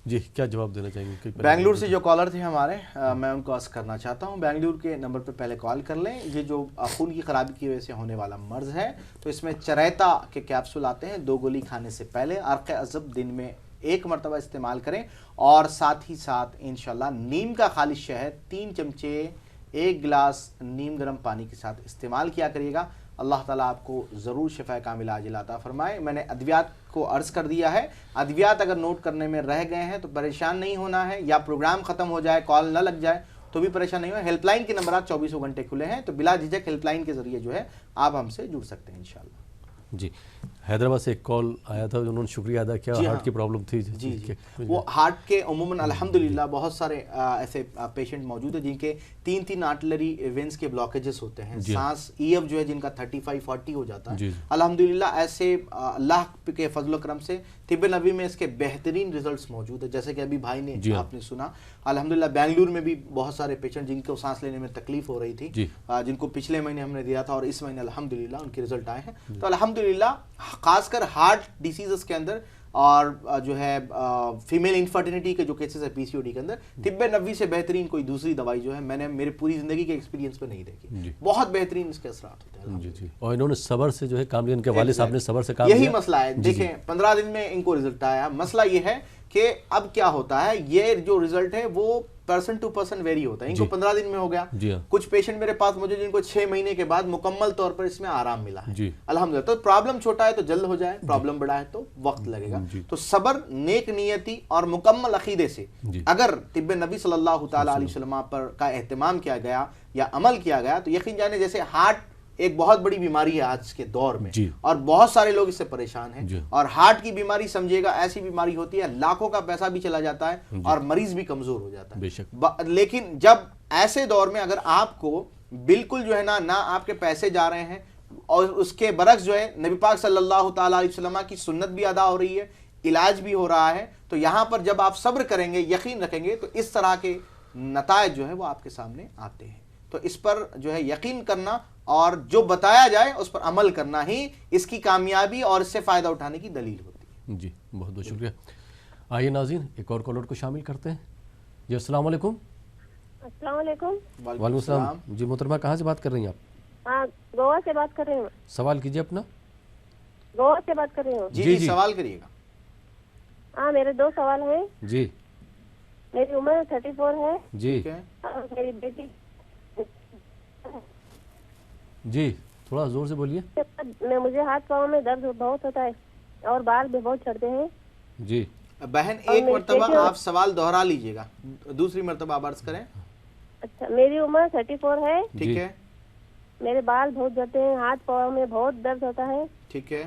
जी क्या जवाब देना चाहेंगे? बेंगलुरु से जो कॉलर थे हमारे, मैं उनको अर्ज करना चाहता हूँ। बेंगलुरु के नंबर पे पहले कॉल कर लें। ये जो खून की खराबी की वजह से होने वाला मर्ज है, तो इसमें चरैता के कैप्सूल आते हैं, 2 गोली खाने से पहले अर्क़ अज़ब दिन में 1 मरतबा इस्तेमाल करें, और साथ ही साथ इंशाल्लाह नीम का खालिश शहद 3 चमचे 1 गिलास नीम गर्म पानी के साथ इस्तेमाल किया करिएगा। अल्लाह ताला आपको ज़रूर शिफा कामिला आजिल अता फरमाए। मैंने अद्वियात को अर्ज़ कर दिया है, अद्वियात अगर नोट करने में रह गए हैं तो परेशान नहीं होना है, या प्रोग्राम ख़त्म हो जाए कॉल न लग जाए तो भी परेशान नहीं हो। हेल्पलाइन के नंबर 24 घंटे खुले हैं, तो बिला झिझक हेल्पलाइन के ज़रिए जो है आप हमसे जुड़ सकते हैं इंशाल्लाह। जी हैदराबाद से एक कॉल आया था, उन्होंने शुक्रिया अदा किया। हार्ट की प्रॉब्लम थी जी। वो हार्ट के उमूमन अल्हम्दुलिल्लाह बहुत सारे ऐसे पेशेंट मौजूद हैं जिनके 3 आर्टलरी वेंस के ब्लॉकेजेस होते हैं, सांस ईएफ जो है जिनका 35-40 हो जाता है। अल्हम्दुलिल्लाह ऐसे अल्लाह के फजल करम से तिब्बे नबी में इसके बेहतरीन रिजल्ट्स मौजूद है। जैसे कि अभी भाई ने आपने सुना, अल्हम्दुलिल्लाह बेंगलुरु में भी बहुत सारे पेशेंट जिनको सांस लेने में तकलीफ हो रही थी, जिनको पिछले महीने हमने दिया था और इस महीने अल्हम्दुलिल्लाह उनके रिजल्ट आए हैं। तो अल्हम्दुलिल्लाह खासकर हार्ट डिसीजेस के अंदर और जो है फीमेल इनफर्टिलिटी के जो केसेस है पीसीओडी के अंदर, तिब्बे नबवी से बेहतरीन कोई दूसरी दवाई जो है मैंने मेरे पूरी जिंदगी के एक्सपीरियंस पे नहीं देखी। बहुत बेहतरीन इसके असरात होते हैं। जी। और इन्होंने सबर से जो है काम लिया, इनके वालिद साहब ने सबर से काम यही लिया। मसला है। देखें 15 दिन में इनको रिजल्ट आया। मसला ये है कि अब क्या होता है, ये जो रिजल्ट है वो पर्सन टू पर्सन वेरी होता है। इनको 15 दिन में हो गया। कुछ पेशेंट मेरे पास मुझे जिनको 6 महीने के बाद मुकम्मल तौर पर इसमें आराम मिला है अल्हम्दुलिल्लाह। तो प्रॉब्लम छोटा है तो जल्द हो जाए, प्रॉब्लम बड़ा है तो वक्त लगेगा। तो सबर, नेक नियति और मुकम्मल अकीदे से अगर तिब्बे नबी सल्लल्लाहु तआला अलैहि वसल्लम पर का एहतमाम किया गया या अमल किया गया तो यकीन जाने, जैसे हार्ट एक बहुत बड़ी बीमारी है आज के दौर में और बहुत सारे लोग इससे परेशान हैं। और हार्ट की बीमारी समझिएगा ऐसी बीमारी होती है लाखों का पैसा भी चला जाता है और मरीज भी कमजोर हो जाता है। लेकिन जब ऐसे दौर में अगर आपको बिल्कुल जो है ना आपके पैसे जा रहे हैं और उसके बरक्स जो है नबी पाक सल्लल्लाहु तआला अलैहि वसल्लम की सुन्नत भी अदा हो रही है, इलाज भी हो रहा है, तो यहां पर जब आप सब्र करेंगे, यकीन रखेंगे, तो इस तरह के नतायज जो है वो आपके सामने आते हैं। तो इस पर जो है यकीन करना और जो बताया जाए उस पर अमल करना ही इसकी कामयाबी और इससे फ़ायदा उठाने की दलील होती है। जी बहुत बहुत शुक्रिया। आइए नाज़रीन एक और कॉलर को शामिल करते हैं। जी अस्सलाम वालेकुम। अस्सलाम वालेकुम। वालेकुम अस्सलाम। जी मोहतरमा कहाँ से बात कर रही हैं आप? हाँ गोवा से बात कर रही हूँ। सवाल कीजिए अपना। गोवा से बात कर रही हूँ। जी सवाल करिएगा। हाँ मेरे 2 सवाल हैं। जी। मेरी उम्र 34 है। जी। और मेरी बेटी जी थोड़ा जोर से बोलिए। मुझे हाथ पाँव में दर्द बहुत होता है और बाल भी बहुत झड़ते हैं। जी बहन एक मरतबा आप सवाल दोहरा लीजिएगा, दूसरी मरतबा आप अर्ज करें। अच्छा मेरी उम्र 34 है। ठीक है। मेरे बाल बहुत झड़ते हैं, हाथ पाँव में बहुत दर्द होता है। ठीक है।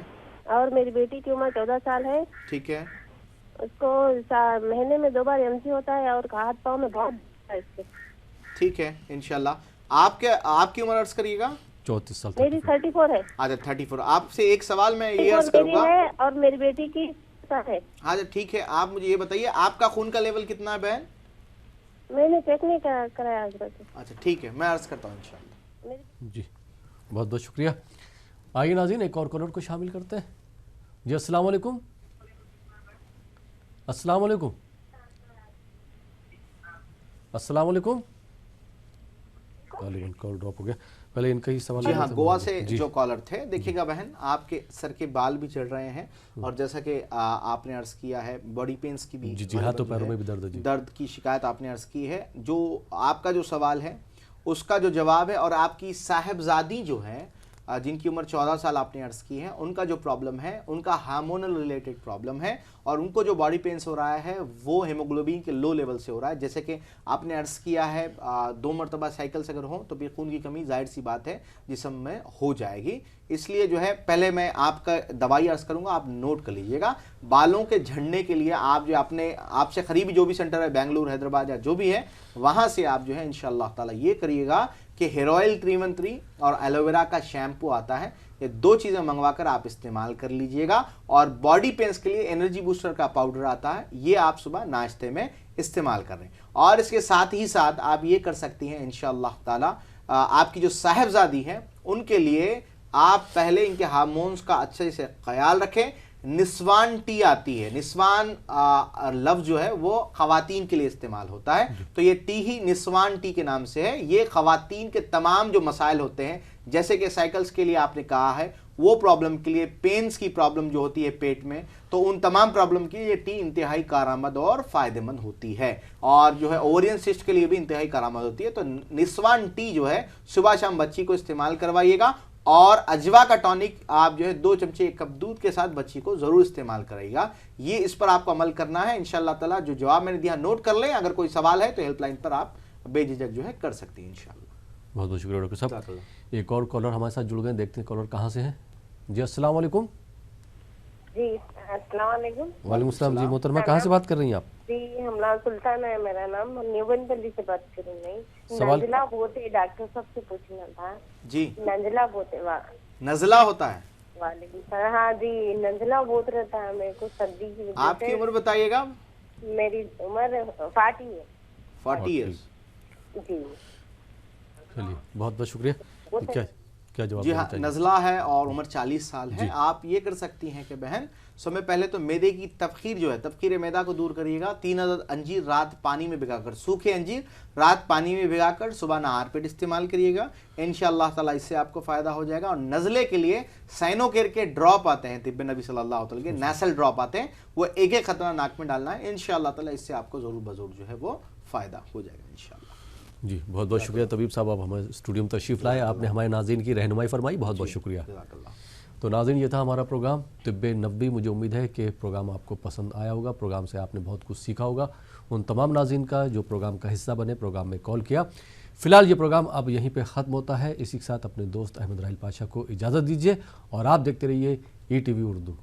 और मेरी बेटी की उम्र 14 साल है। ठीक है। उसको महीने में 2 बार एमसी होता है और हाथ पाँव में बहुत है इसके। ठीक है इंशाल्लाह। आपकी उम्र अर्ज करिएगा। 34 साल। मेरी 34 है। अच्छा 34। आपसे एक सवाल मैं ये अर्ज करूंगा और मेरी बेटी की है। हाँ ठीक है, आप मुझे ये बताइए आपका खून का लेवल कितना है बहन? मैंने चेक नहीं कराया आज तक। अच्छा ठीक है, मैं अर्ज करता हूँ इंशाल्लाह। जी बहुत बहुत शुक्रिया। आइए नाज़रीन एक और कॉलर को शामिल करते हैं। जी अस्सलाम वालेकुम। अस्सलाम वालेकुम। अस्सलाम वालेकुम। गालिबन कॉल ड्रॉप हो गया। पहले इनका ही सवाल। जी हाँ, गोवा से जो कॉलर थे, देखिएगा बहन, आपके सर के बाल भी चढ़ रहे हैं और जैसा कि आपने अर्ज किया है बॉडी पेन्स की भी, जी हाथों पैरों में भी दर्द की शिकायत आपने अर्ज की है। जो आपका जो सवाल है उसका जो जवाब है, और आपकी साहिबजादी जो है जिनकी उम्र 14 साल आपने अर्ज की है, उनका जो प्रॉब्लम है उनका हार्मोनल रिलेटेड प्रॉब्लम है और उनको जो बॉडी पेन्स हो रहा है वो हेमोग्लोबिन के लो लेवल से हो रहा है। जैसे कि आपने अर्ज किया है 2 मरतबा साइकिल से अगर हो तो भी खून की कमी जाहिर सी बात है जिस्म में हो जाएगी। इसलिए जो है पहले मैं आपका दवाई अर्ज करूंगा, आप नोट कर लीजिएगा। बालों के झड़ने के लिए आप जो अपने आपसे करीबी जो भी सेंटर है, बेंगलुरु, हैदराबाद या जो भी है, वहां से आप जो है इंशाअल्लाह ताला ये करिएगा कि हेयर ऑयल 313 और एलोवेरा का शैम्पू आता है, ये 2 चीज़ें मंगवाकर आप इस्तेमाल कर लीजिएगा। और बॉडी पेन्स के लिए एनर्जी बूस्टर का पाउडर आता है, ये आप सुबह नाश्ते में इस्तेमाल कर रहे हैं। और इसके साथ ही साथ आप ये कर सकती हैं इंशाअल्लाह ताला, आपकी जो साहिबजादी है उनके लिए आप पहले इनके हार्मोन्स का अच्छे से ख्याल रखें। निस्वान टी आती है, निस्वान लफ्ज़ जो है वो ख़वातीन के लिए इस्तेमाल होता है, तो ये टी ही निस्वान टी के नाम से है। ये ख़वातीन के तमाम जो मसाइल होते हैं, जैसे कि साइकिल्स के लिए आपने कहा है, वो प्रॉब्लम के लिए, पेन्स की प्रॉब्लम जो होती है पेट में, तो उन तमाम प्रॉब्लम के लिए ये टी इंतहाई कारआमद और फ़ायदेमंद होती है। और जो है ओवरियन सिस्ट के लिए भी इंतहाई कारआमद होती है। तो निस्वान टी जो है सुबह शाम बच्ची को इस्तेमाल करवाइएगा। और अजवा का टॉनिक आप जो है 2 चमचे 1 कप दूध के साथ बच्ची को जरूर इस्तेमाल कराइएगा। ये इस पर आपको अमल करना है इंशाअल्लाह ताला। जो जवाब मैंने दिया नोट कर लें, अगर कोई सवाल है तो हेल्पलाइन पर आप बेझिझक जो है कर सकती हैं इंशाअल्लाह। बहुत बहुत शुक्रिया डॉक्टर साहब। एक और कॉलर हमारे साथ जुड़ गए, देखते हैं कॉलर कहाँ से हैं। जी अस्सलाम वालेकुम। जी अस्सलाम वालेकुम। वालेकुम सलाम। जी मोहतरमा, कहाँ से बात कर रही हैं आप? जी हमला सुल्तान है मेरा नाम, न्यूबनपल्ली से बात कर रही हूँ। सवाल? नजला बहुत है, डॉक्टर साहब से पूछना था। जी नजला बहुत है। नजला होता है? वालेकुम सलाम। हाँ जी, नजला बहुत रहता है मेरे को सर्दी की वजह से। आपकी उम्र बताइएगा? मेरी उम्र 40 है। 40 ईयर्स। जी चलिए बहुत बहुत शुक्रिया। क्या जवाब? जी हाँ, नज़ला है और उम्र 40 साल है। आप ये कर सकती हैं कि बहन, समय पहले तो मैदे की तफखीर जो है, तफखीर मैदा को दूर करिएगा। 3 अदद अंजीर रात पानी में भिगाकर, सूखे अंजीर रात पानी में भिगाकर सुबह नहार पेट इस्तेमाल करिएगा। इंशाअल्लाह ताला इससे आपको फ़ायदा हो जाएगा। और नज़ले के लिए साइनोकेयर के ड्रॉप आते हैं, तिब्बे नबी सल्लल्लाहु अलैहि वसल्लम के नेसल ड्रॉप आते हैं, वो एक खतरा नाक में डालना है। इंशाअल्लाह ताला इससे आपको ज़रूर बज़रूर जो है वो फ़ायदा हो जाएगा इंशाअल्लाह। जी बहुत बहुत शुक्रिया तबीब साहब, आप हमारे स्टूडियो में तशरीफ़ लाए, आपने हमारे नाज़रीन की रहनुमाई फरमाई, बहुत बहुत शुक्रिया। तो नाज़रीन, ये था हमारा प्रोग्राम तिब्बे नबवी। मुझे उम्मीद है कि प्रोग्राम आपको पसंद आया होगा, प्रोग्राम से आपने बहुत कुछ सीखा होगा। उन तमाम नाज़रीन का जो प्रोग्राम का हिस्सा बने, प्रोग्राम में कॉल किया। फ़िलहाल ये प्रोग्राम अब यहीं पर ख़त्म होता है। इसी के साथ अपने दोस्त अहमद राहिल पाशा को इजाज़त दीजिए और आप देखते रहिए ETV उर्दू।